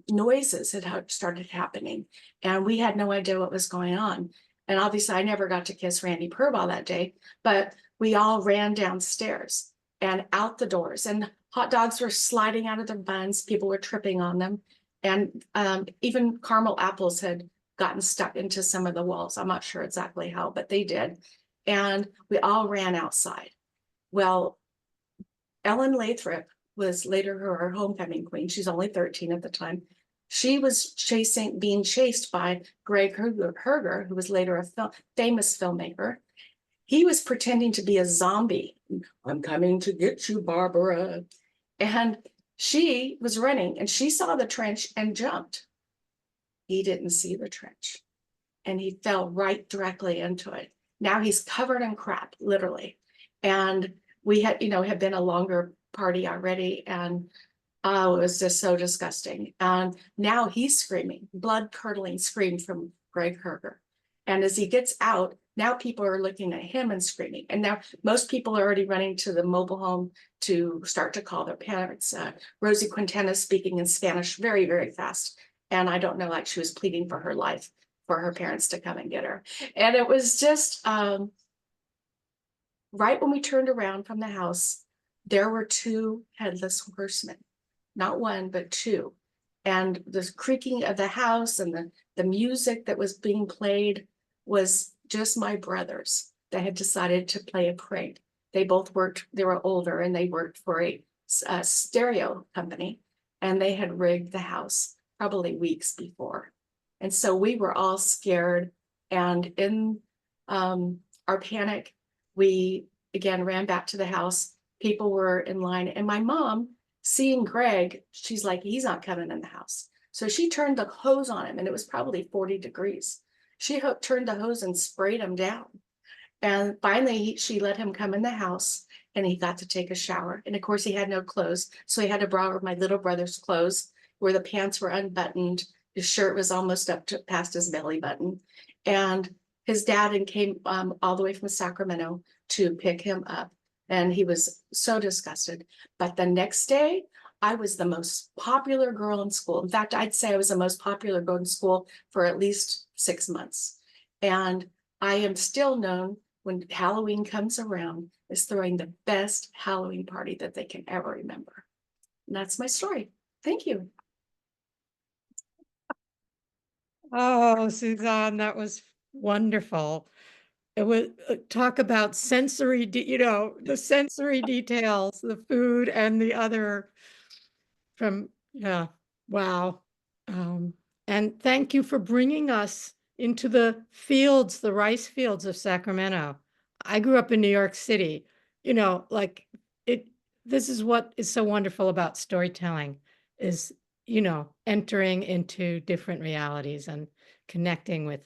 noises had started happening, and we had no idea what was going on. And obviously I never got to kiss Randy Purball that day, but we all ran downstairs and out the doors, and hot dogs were sliding out of their buns. People were tripping on them. And even caramel apples had gotten stuck into some of the walls. I'm not sure exactly how, but they did. And we all ran outside. Well, Ellen Lathrop was later her homecoming queen. She's only 13 at the time. She was being chased by Greg Herger, who was later a famous filmmaker. He was pretending to be a zombie. I'm coming to get you, Barbara. And she was running, and she saw the trench and jumped. He didn't see the trench, and he fell right directly into it. Now he's covered in crap, literally. And we had been a longer party already, and it was just so disgusting. And now he's screaming, blood-curdling scream from Greg Herger. And as he gets out, now people are looking at him and screaming. And now most people are already running to the mobile home to start to call their parents. Rosie Quintana speaking in Spanish very, very fast. And I don't know, like she was pleading for her life for her parents to come and get her. And it was just right when we turned around from the house, there were 2 headless horsemen, not one, but 2. And the creaking of the house and the music that was being played was just my brothers that had decided to play a prank. They both worked, they were older, and they worked for a stereo company, and they had rigged the house probably weeks before. And so we were all scared, and in our panic, we again ran back to the house. People were in line, and my mom, seeing Greg, she's like, he's not coming in the house. So she turned the hose on him, and it was probably 40 degrees. She turned the hose and sprayed him down. And finally, she let him come in the house, and he got to take a shower. And of course, he had no clothes. So he had to borrow my little brother's clothes, where the pants were unbuttoned. His shirt was almost up to past his belly button. And his dad came all the way from Sacramento to pick him up. And he was so disgusted. But the next day, I was the most popular girl in school. In fact, I'd say I was the most popular girl in school for at least 6 months. And I am still known, when Halloween comes around, as throwing the best Halloween party that they can ever remember. And that's my story. Thank you. Oh, Suzanne, that was wonderful. It was talk about sensory, the sensory details, the food and the other yeah, wow. And thank you for bringing us into the fields, the rice fields of Sacramento. I grew up in New York City, like this is what is so wonderful about storytelling is, entering into different realities and connecting with,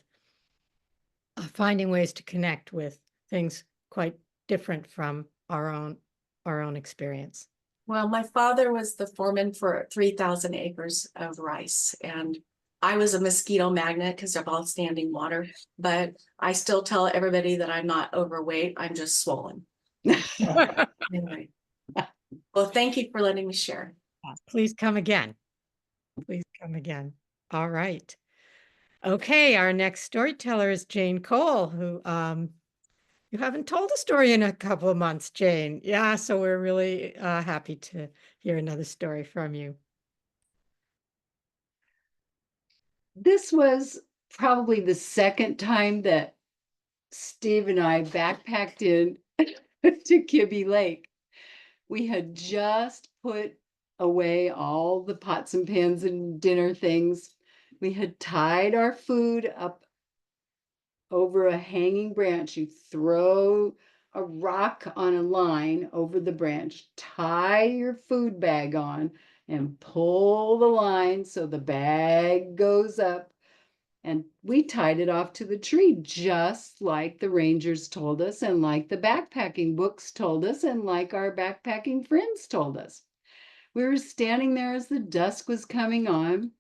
finding ways to connect with things quite different from our own experience. Well, my father was the foreman for 3,000 acres of rice, and I was a mosquito magnet because of all standing water, but I still tell everybody that I'm not overweight, I'm just swollen. Anyway, well, thank you for letting me share. Please come again. Please come again. All right. Okay, our next storyteller is Jane Cole, who you haven't told a story in a couple of months, Jane. Yeah, so we're really happy to hear another story from you. This was probably the second time that Steve and I backpacked in to Kibbe Lake. We had just put away all the pots and pans and dinner things. We had tied our food up over a hanging branch. You throw a rock on a line over the branch, tie your food bag on, and pull the line so the bag goes up. And we tied it off to the tree, just like the rangers told us, and like the backpacking books told us, and like our backpacking friends told us. We were standing there as the dusk was coming on,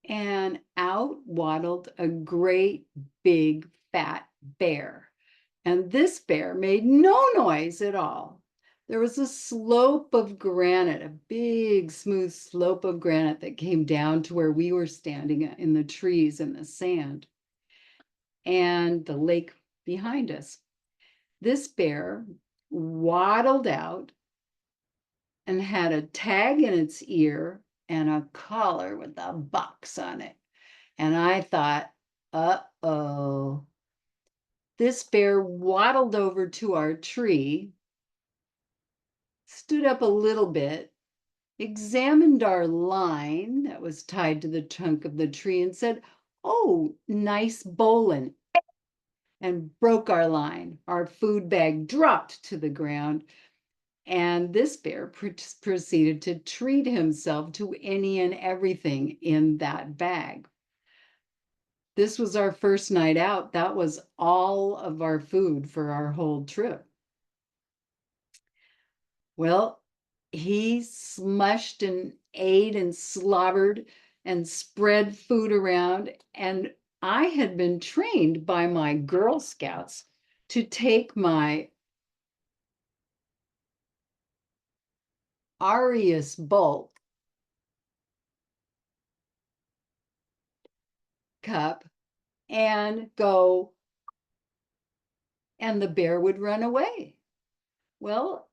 and out waddled a great big fat bear. And this bear made no noise at all. There was a slope of granite, a big smooth slope of granite that came down to where we were standing in the trees and the sand, and the lake behind us. This bear waddled out and had a tag in its ear and a collar with a box on it. And I thought, uh-oh. This bear waddled over to our tree, stood up a little bit, examined our line that was tied to the trunk of the tree and said, "Oh, nice bowlin'," and broke our line. Our food bag dropped to the ground, and this bear proceeded to treat himself to any and everything in that bag. This was our first night out. That was all of our food for our whole trip. Well, he smushed and ate and slobbered and spread food around. And I had been trained by my Girl Scouts to take my Arius bulk cup and go, and the bear would run away. Well,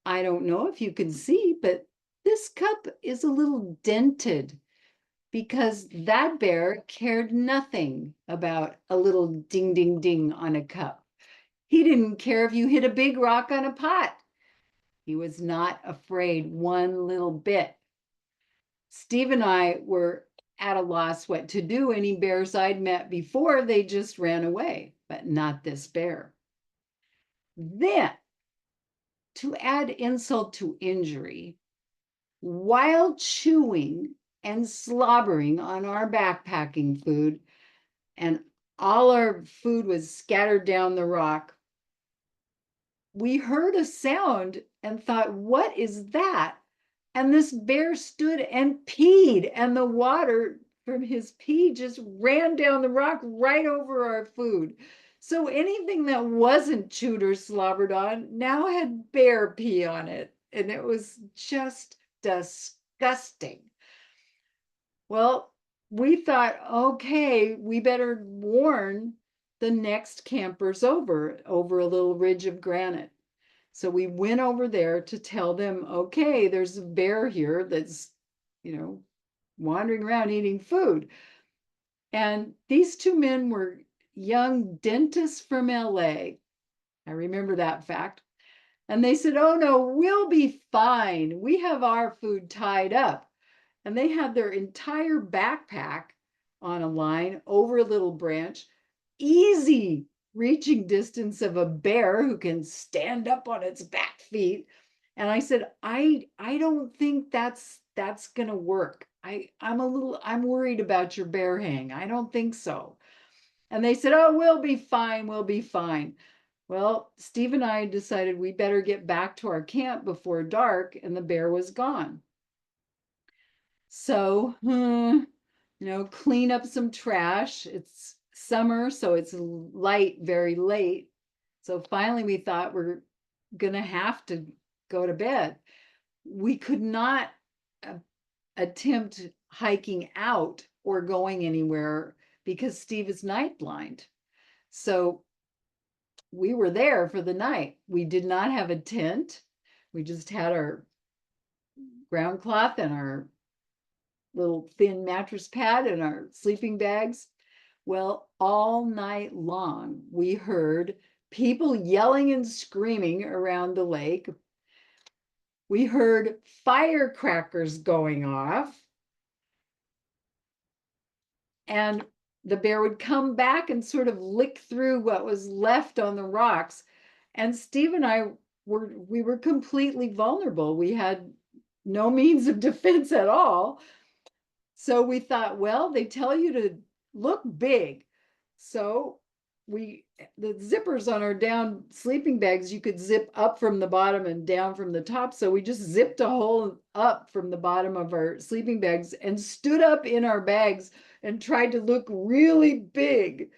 I don't know if you can see, but this cup is a little dented because that bear cared nothing about a little ding, ding, ding on a cup. He didn't care if you hit a big rock on a pot. He was not afraid one little bit. Steve and I were at a loss what to do. Any bears I'd met before, they just ran away, but not this bear. Then, to add insult to injury, while chewing and slobbering on our backpacking food, and all our food was scattered down the rock, we heard a sound and thought, what is that? And this bear stood and peed, and the water from his pee just ran down the rock right over our food. So anything that wasn't chewed or slobbered on now had bear pee on it. And it was just disgusting. Well, we thought, okay, we better warn the next campers over a little ridge of granite. So we went over there to tell them, okay, there's a bear here that's, wandering around eating food. And these two men were young dentists from LA. I remember that fact. And they said, oh no, we'll be fine. We have our food tied up. And they had their entire backpack on a line over a little branch, easy reaching distance of a bear who can stand up on its back feet. And I said, I don't think that's gonna work. I'm worried about your bear hang. I don't think so. And they said, oh, we'll be fine, we'll be fine. Well, Steve and I decided we better get back to our camp before dark, and the bear was gone. So, clean up some trash. It's summer, so it's light very late. So finally we thought we're gonna have to go to bed. We could not attempt hiking out or going anywhere because Steve is night blind. So we were there for the night. We did not have a tent. We just had our ground cloth and our little thin mattress pad and our sleeping bags. Well, all night long, we heard people yelling and screaming around the lake. We heard firecrackers going off. And the bear would come back and sort of lick through what was left on the rocks. And Steve and I were completely vulnerable. We had no means of defense at all. So we thought, well, they tell you to look big. So the zippers on our down sleeping bags, you could zip up from the bottom and down from the top. So we just zipped a hole up from the bottom of our sleeping bags and stood up in our bags and tried to look really big.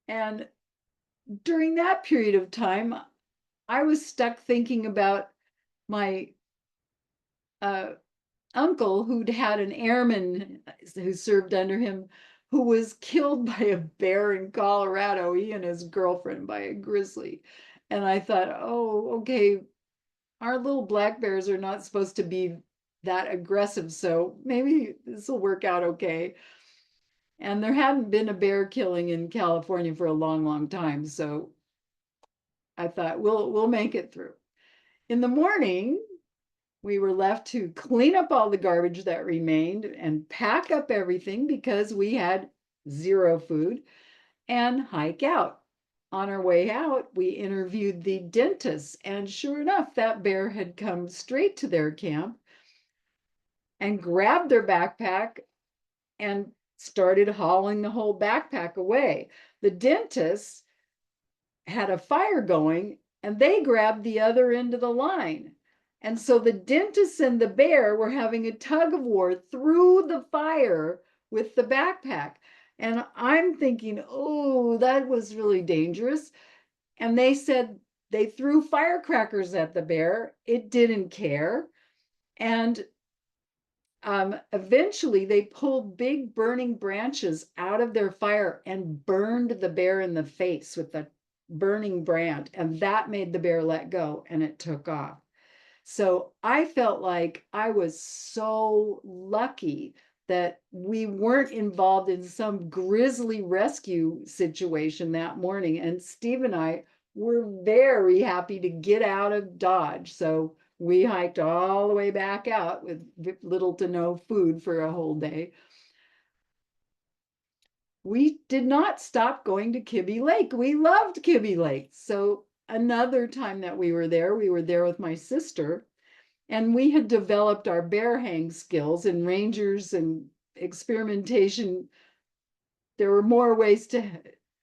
And during that period of time, I was stuck thinking about my uncle who'd had an airman who served under him who was killed by a bear in Colorado, he and his girlfriend, by a grizzly. And I thought, oh, okay, our little black bears are not supposed to be that aggressive, so maybe this will work out okay. And there hadn't been a bear killing in California for a long, long time, so I thought we'll make it through. In the morning, we were left to clean up all the garbage that remained and pack up everything because we had zero food and hike out. On our way out, we interviewed the dentist, and sure enough, that bear had come straight to their camp and grabbed their backpack and started hauling the whole backpack away. The dentist had a fire going and they grabbed the other end of the line. And so the dentist and the bear were having a tug of war through the fire with the backpack. And I'm thinking, oh, that was really dangerous. And they said they threw firecrackers at the bear. It didn't care. And eventually they pulled big burning branches out of their fire and burned the bear in the face with the burning brand. And that made the bear let go and it took off. So I felt like I was so lucky that we weren't involved in some grisly rescue situation that morning. And Steve and I were very happy to get out of Dodge. So we hiked all the way back out with little to no food for a whole day. We did not stop going to Kibbe Lake. We loved Kibbe Lake. So another time that we were there with my sister, and we had developed our bear hang skills and rangers and experimentation. There were more ways to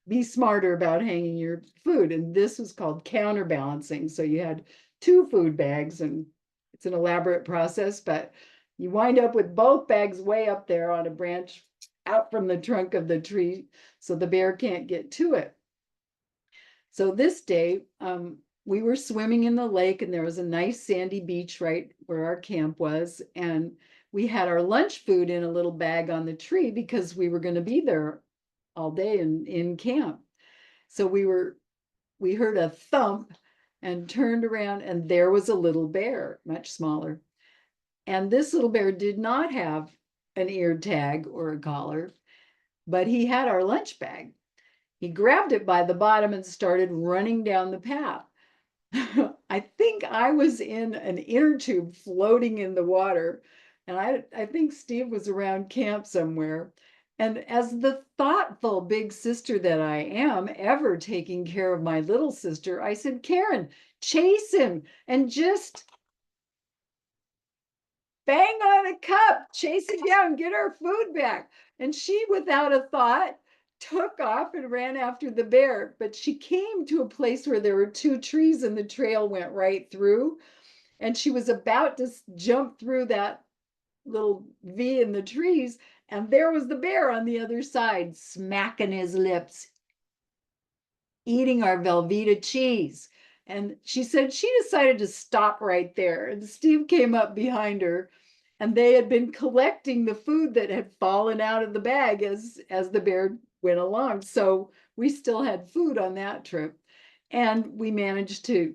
be smarter about hanging your food. And this was called counterbalancing. So you had 2 food bags, and it's an elaborate process, but you wind up with both bags way up there on a branch out from the trunk of the tree so the bear can't get to it. So this day, we were swimming in the lake, and there was a nice sandy beach right where our camp was. And we had our lunch food in a little bag on the tree because we were going to be there all day in camp. So we heard a thump and turned around, and there was a little bear, much smaller. And this little bear did not have an ear tag or a collar, but he had our lunch bag. He grabbed it by the bottom and started running down the path. I think I was in an inner tube floating in the water, and I think Steve was around camp somewhere. And as the thoughtful big sister that I am, ever taking care of my little sister, I said, Karen, chase him and just bang on a cup, chase it down, get our food back. And she, without a thought, took off and ran after the bear. But she came to a place where there were 2 trees and the trail went right through. And she was about to jump through that little V in the trees. And there was the bear on the other side, smacking his lips, eating our Velveeta cheese. And she said she decided to stop right there. And Steve came up behind her, and they had been collecting the food that had fallen out of the bag as the bear went along. So we still had food on that trip. And we managed to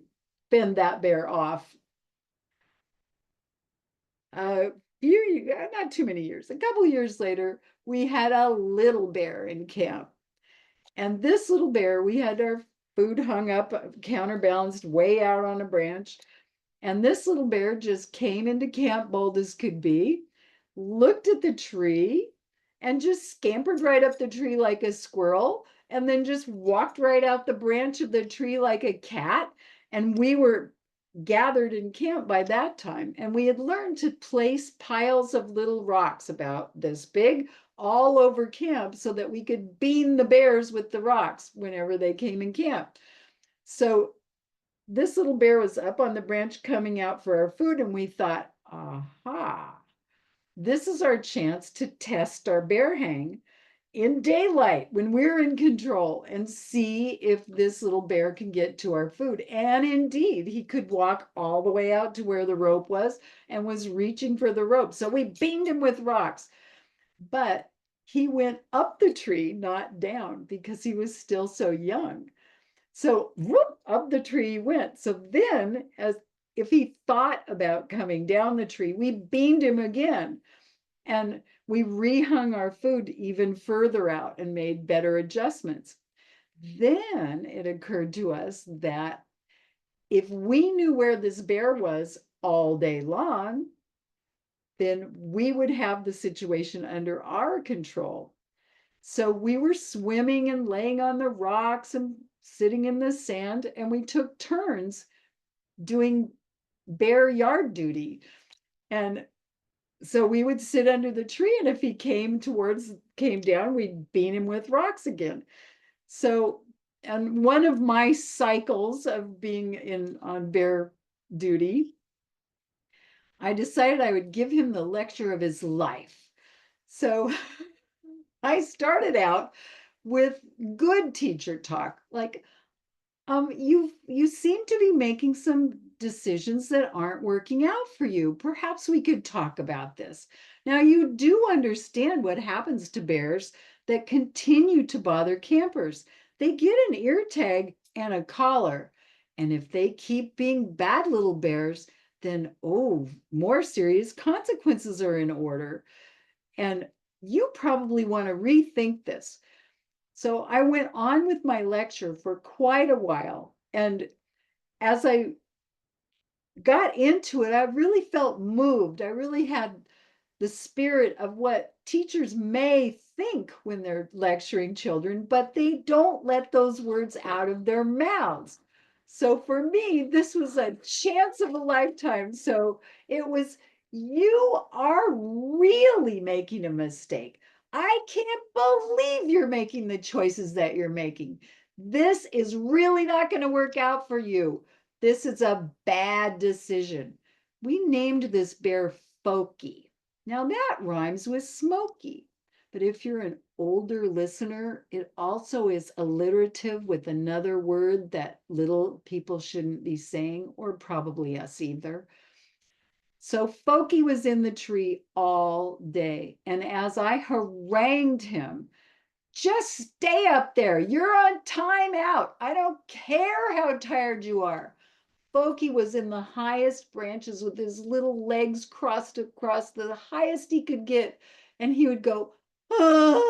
fend that bear off. Not too many years, a couple years later, we had a little bear in camp. And this little bear, we had our food hung up, counterbalanced way out on a branch. And this little bear just came into camp bold as could be, looked at the tree, and just scampered right up the tree like a squirrel, and then just walked right out the branch of the tree like a cat. And we were gathered in camp by that time, and we had learned to place piles of little rocks about this big all over camp so that we could bean the bears with the rocks whenever they came in camp. So this little bear was up on the branch coming out for our food, and we thought, aha, this is our chance to test our bear hang in daylight when we're in control and see if this little bear can get to our food. And indeed, he could walk all the way out to where the rope was and was reaching for the rope. So we beamed him with rocks, but he went up the tree, not down, because he was still so young. So whoop, up the tree he went. So then, as if he thought about coming down the tree, we beamed him again. And we rehung our food even further out and made better adjustments. Then it occurred to us that if we knew where this bear was all day long, then we would have the situation under our control. So we were swimming and laying on the rocks and sitting in the sand, and we took turns doing bear yard duty. And so we would sit under the tree, and if he came down, we'd beat him with rocks again. So, and one of my cycles of being on bear duty, I decided I would give him the lecture of his life. So I started out with good teacher talk, like, you seem to be making some decisions that aren't working out for you. Perhaps we could talk about this. Now, you do understand what happens to bears that continue to bother campers. They get an ear tag and a collar. And if they keep being bad little bears, then, more serious consequences are in order. And you probably want to rethink this. So I went on with my lecture for quite a while, And as I got into it, I really felt moved. I really had the spirit of what teachers may think when they're lecturing children, but they don't let those words out of their mouths. So for me, this was a chance of a lifetime. So it was, you are really making a mistake. I can't believe you're making the choices that you're making. This is really not going to work out for you. This is a bad decision. We named this bear Foky. Now that rhymes with smoky, but if you're an older listener, it also is alliterative with another word that little people shouldn't be saying, or probably us either. So Foky was in the tree all day, and as I harangued him, just stay up there. You're on timeout. I don't care how tired you are. Foky was in the highest branches with his little legs crossed across the highest he could get. And he would go, ah,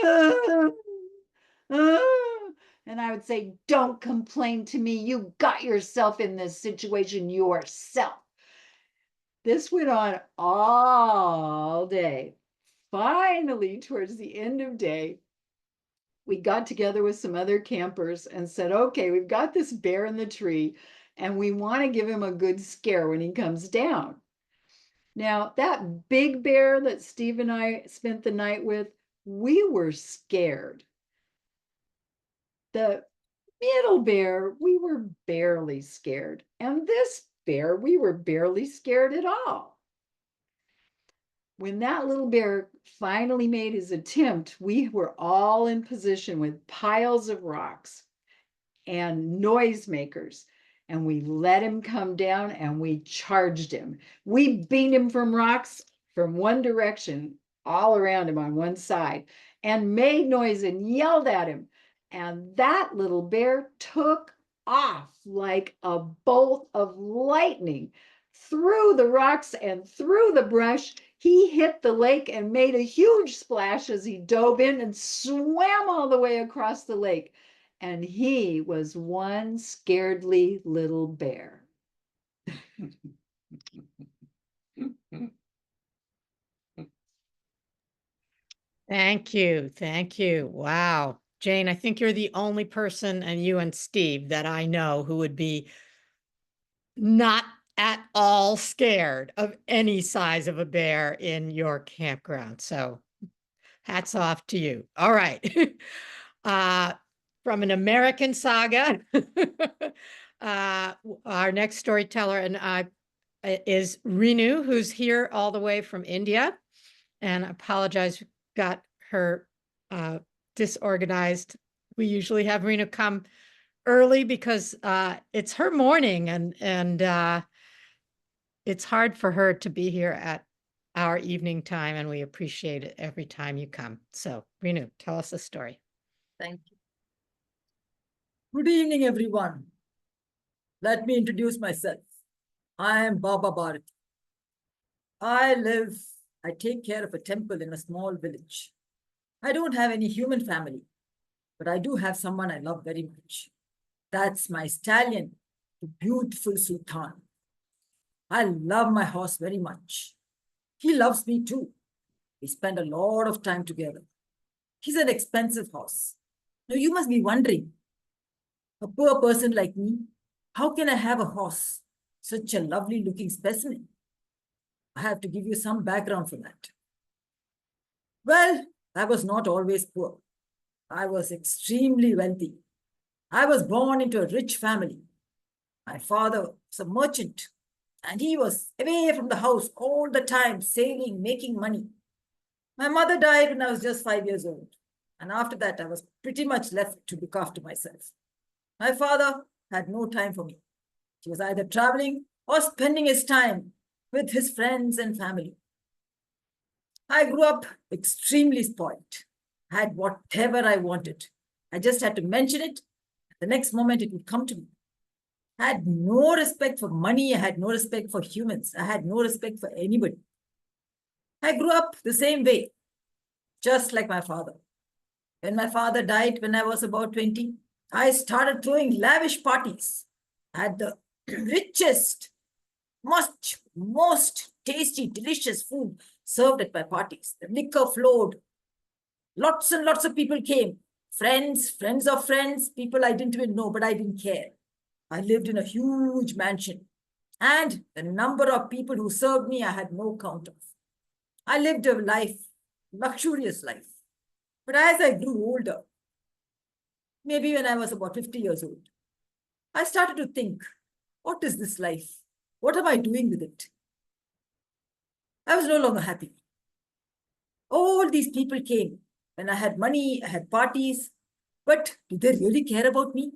ah, ah. And I would say, don't complain to me. You got yourself in this situation yourself. This went on all day. Finally, towards the end of day, we got together with some other campers and said, okay, we've got this bear in the tree and we want to give him a good scare when he comes down. Now, that big bear that Steve and I spent the night with, we were scared. The middle bear, we were barely scared. And this bear, we were barely scared at all. When that little bear finally made his attempt, we were all in position with piles of rocks and noisemakers. And we let him come down and we charged him. We beat him from rocks from one direction, all around him on one side, and made noise and yelled at him. And that little bear took off like a bolt of lightning through the rocks and through the brush. He hit the lake and made a huge splash as he dove in and swam all the way across the lake. And he was one scaredly little bear. Thank you. Thank you. Wow. Jane, I think you're the only person, and you and Steve, that I know who would be not at all scared of any size of a bear in your campground. So hats off to you. All right. From an American saga, our next storyteller is Renu, who's here all the way from India. And I apologize, got her disorganized. We usually have Renu come early because it's her morning, and it's hard for her to be here at our evening time, and we appreciate it every time you come. So Renu, tell us a story. Thank you. Good evening, everyone. Let me introduce myself. I am Baba Bharati. I take care of a temple in a small village. I don't have any human family, but I do have someone I love very much. That's my stallion, the beautiful Sultan. I love my horse very much. He loves me too. We spend a lot of time together. He's an expensive horse. Now you must be wondering, a poor person like me, how can I have a horse, such a lovely looking specimen? I have to give you some background for that. Well, I was not always poor. I was extremely wealthy. I was born into a rich family. My father was a merchant, and he was away from the house all the time, sailing, making money. My mother died when I was just 5 years old. And after that, I was pretty much left to look after myself. My father had no time for me. He was either traveling or spending his time with his friends and family. I grew up extremely spoiled. I had whatever I wanted. I just had to mention it. The next moment it would come to me. I had no respect for money. I had no respect for humans. I had no respect for anybody. I grew up the same way, just like my father. When my father died when I was about 20, I started throwing lavish parties. I had the richest, most tasty, delicious food served at my parties. The liquor flowed. Lots and lots of people came. Friends of friends, people I didn't even know, but I didn't care. I lived in a huge mansion. And the number of people who served me, I had no count of. I lived a life, luxurious life. But as I grew older, maybe when I was about 50 years old, I started to think, what is this life? What am I doing with it? I was no longer happy. All these people came. When I had money, I had parties. But did they really care about me?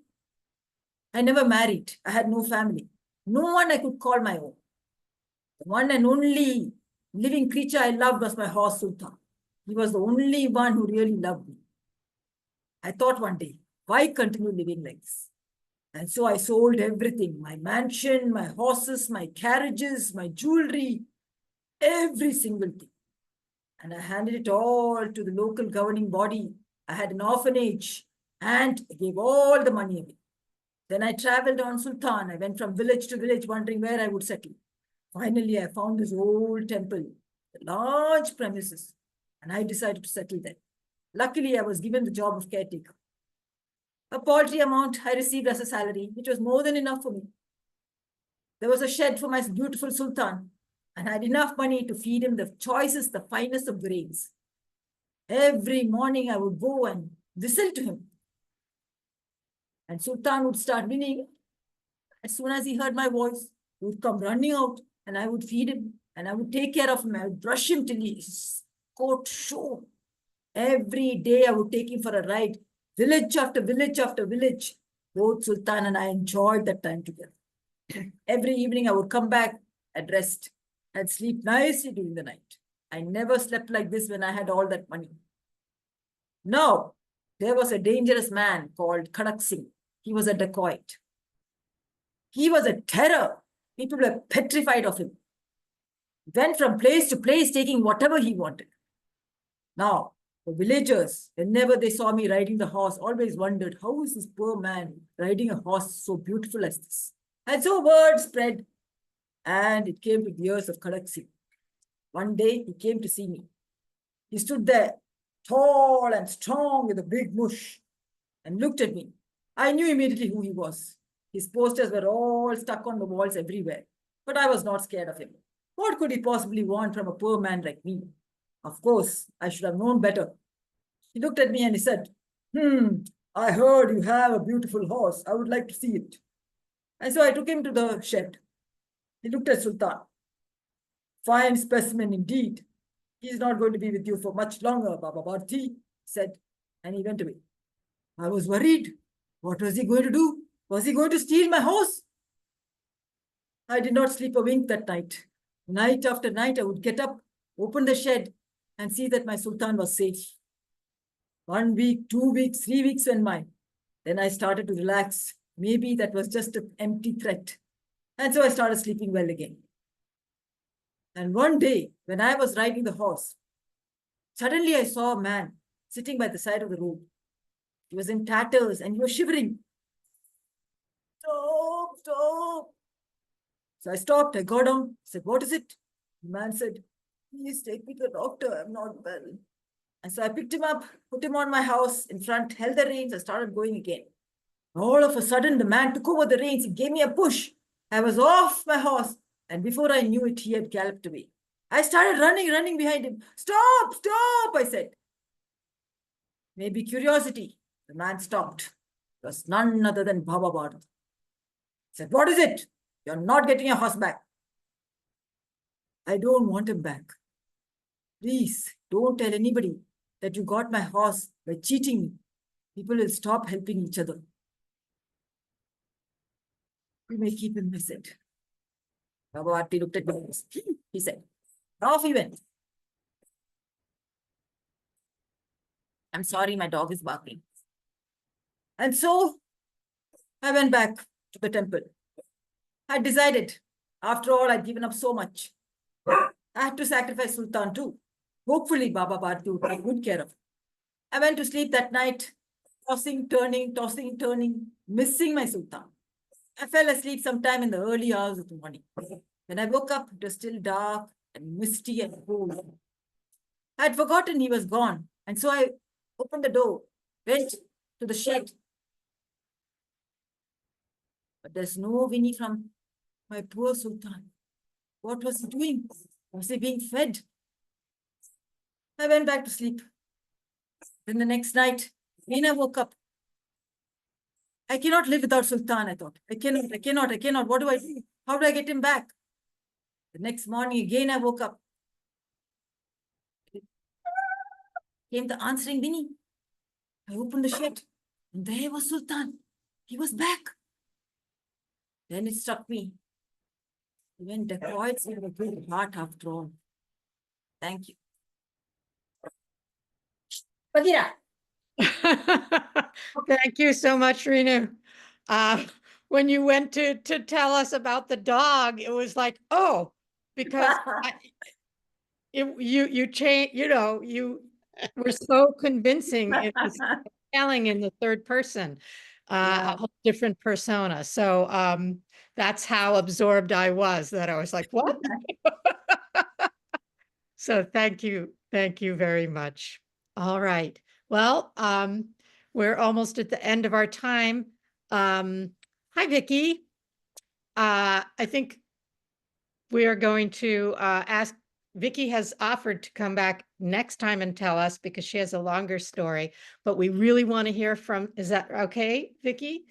I never married. I had no family. No one I could call my own. The one and only living creature I loved was my horse Sultan. He was the only one who really loved me. I thought one day, why continue living like this? And so I sold everything, my mansion, my horses, my carriages, my jewelry, every single thing. And I handed it all to the local governing body. I had an orphanage and I gave all the money away. Then I traveled on Sultan. I went from village to village wondering where I would settle. Finally, I found this old temple, large premises, and I decided to settle there. Luckily, I was given the job of caretaker. A paltry amount I received as a salary, which was more than enough for me. There was a shed for my beautiful Sultan, and I had enough money to feed him the choicest, the finest of grains. Every morning I would go and whistle to him. And Sultan would start whinnying. As soon as he heard my voice, he would come running out and I would feed him and I would take care of him. I would brush him till his coat shone. Every day I would take him for a ride, village after village after village. Both Sultan and I enjoyed that time together. Every evening I would come back, I'd rest, I'd sleep nicely during the night. I never slept like this when I had all that money. Now, there was a dangerous man called Kadak Singh. He was a dacoit. He was a terror. People were petrified of him. Went from place to place taking whatever he wanted. Now, the villagers, whenever they saw me riding the horse, always wondered, how is this poor man riding a horse so beautiful as this? And so word spread, and it came to the ears of Kadak Singh. One day, he came to see me. He stood there, tall and strong with a big mush, and looked at me. I knew immediately who he was. His posters were all stuck on the walls everywhere, but I was not scared of him. What could he possibly want from a poor man like me? Of course, I should have known better. He looked at me and he said, I heard you have a beautiful horse. I would like to see it. And so I took him to the shed. He looked at Sultan. Fine specimen indeed. He's not going to be with you for much longer, Baba Bharti, said, and he went away. I was worried. What was he going to do? Was he going to steal my horse? I did not sleep a wink that night. Night after night, I would get up, open the shed, and see that my Sultan was safe. 1 week, 2 weeks, 3 weeks went by. Then I started to relax. Maybe that was just an empty threat. And so I started sleeping well again. And one day, when I was riding the horse, suddenly I saw a man sitting by the side of the road. He was in tatters and he was shivering. Stop, stop. So I stopped, I got down, said, what is it? The man said, please take me to the doctor, I'm not well. And so I picked him up, put him on my house in front, held the reins, and started going again. All of a sudden, the man took over the reins, he gave me a push. I was off my horse, and before I knew it, he had galloped away. I started running behind him. Stop, stop, I said. Maybe curiosity. The man stopped. It was none other than Baba Bharti. He said, what is it? You're not getting your horse back. I don't want him back. Please, don't tell anybody that you got my horse by cheating me. People will stop helping each other. You may keep him, I said. Baba Bharti looked at me. He said, off he went. I'm sorry, my dog is barking. And so I went back to the temple. I decided, after all, I'd given up so much. I had to sacrifice Sultan too. Hopefully, Baba Bharti would take good care of him. I went to sleep that night. tossing, turning, missing my sultan. I fell asleep sometime in the early hours of the morning. When I woke up, it was still dark and misty and cold. I had forgotten he was gone, and so I opened the door, went to the shed. But there's no Winnie from my poor sultan. What was he doing? Was he being fed? I went back to sleep. Then the next night, when I woke up, I cannot live without Sultan, I thought. I cannot. What do I do? How do I get him back? The next morning, again, I woke up. Came the answering Winnie. I opened the shed, and there was Sultan. He was back. Then it struck me. Even dacoits have a good heart after all. Thank you. Bagheera. Thank you so much, Renu. When you went to tell us about the dog, it was like, oh, because you changed, you were so convincing. It was telling in the third person, Yeah. a whole different persona. So that's how absorbed I was, that I was like, what? So thank you very much. All right. Well, we're almost at the end of our time. Hi, Vicky. I think we are going to ask, Vicky has offered to come back next time and tell us because she has a longer story, but we really want to hear from, is that okay, Vicky?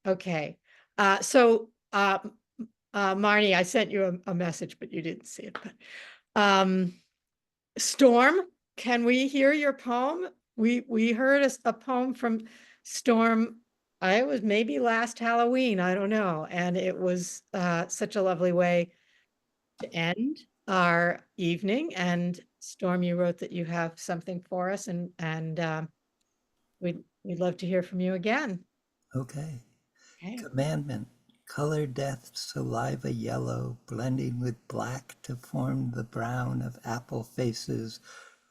Okay. Marnie, I sent you a message, but you didn't see it. But Storm, can we hear your poem? We heard a poem from Storm. I was maybe last Halloween, I don't know, and it was such a lovely way to end our evening. And Storm, you wrote that you have something for us, and we'd love to hear from you again. Okay. Okay. Commandment. Color death saliva yellow, blending with black to form the brown of apple faces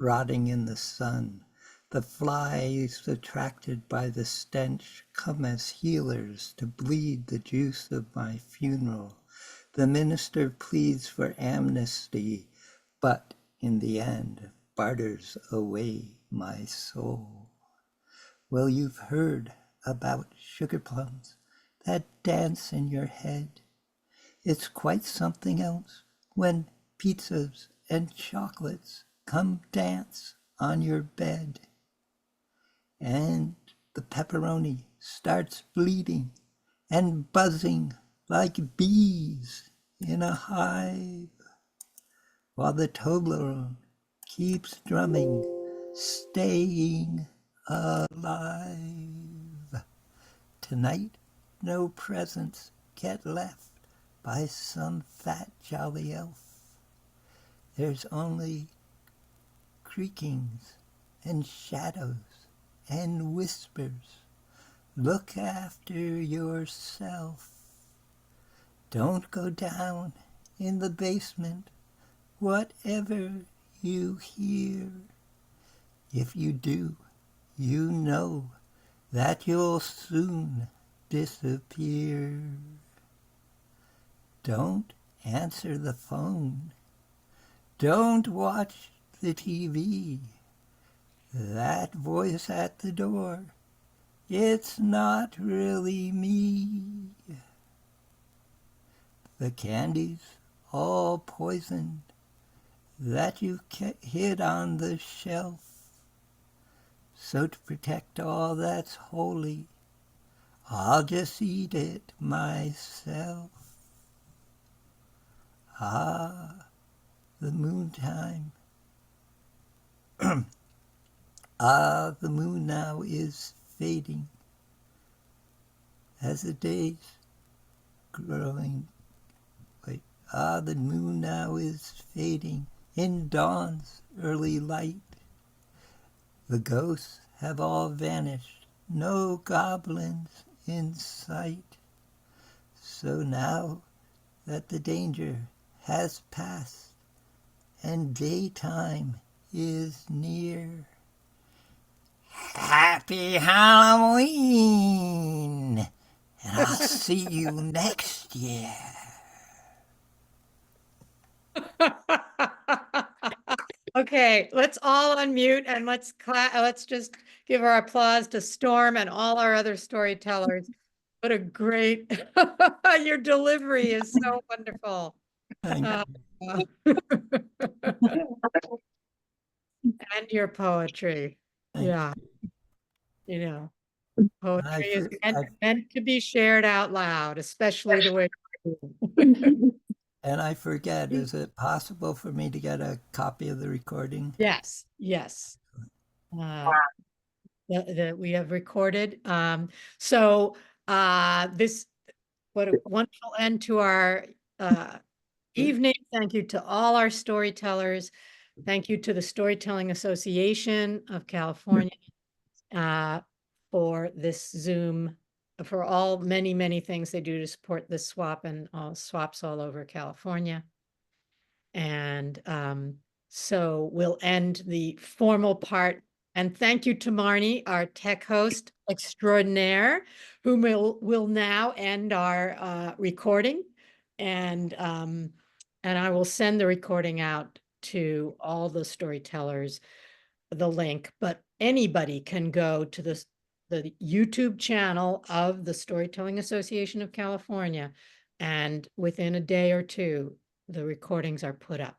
rotting in the sun. The flies, attracted by the stench, come as healers to bleed the juice of my funeral. The minister pleads for amnesty, but in the end barters away my soul. Well, you've heard about sugar plums that dance in your head. It's quite something else when pizzas and chocolates come dance on your bed. And the pepperoni starts bleeding and buzzing like bees in a hive, while the Toblerone keeps drumming, staying alive. Tonight, no presents get left by some fat jolly elf. There's only creakings and shadows and whispers. Look after yourself. Don't go down in the basement, whatever you hear. If you do, you know that you'll soon disappear. Don't answer the phone. Don't watch the TV. That voice at the door, it's not really me. The candy's all poisoned that you hid on the shelf. So to protect all that's holy, I'll just eat it myself. Ah, the moontime. Ah, the moon now is fading as the days growing. Ah, the moon now is fading in dawn's early light. The ghosts have all vanished, no goblins in sight. So now that the danger has passed and daytime is near, Happy Halloween! And I'll see you next year. Okay, let's all unmute and let's just give our applause to Storm and all our other storytellers. What a great, your delivery is so wonderful. Thank Uh, and your poetry. Thank Yeah. You know, poetry is I- meant to be shared out loud, especially the way. you And I forget, is it possible for me to get a copy of the recording? Yes, yes. That we have recorded. So this, what a wonderful end to our evening. Thank you to all our storytellers. Thank you to the Storytelling Association of California for this Zoom, for all many, many things they do to support this swap and all swaps all over California. And so we'll end the formal part. And thank you to Marnie, our tech host extraordinaire, who will now end our recording. And I will send the recording out to all the storytellers, the link, but anybody can go to the YouTube channel of the Storytelling Association of California. And within a day or two, the recordings are put up.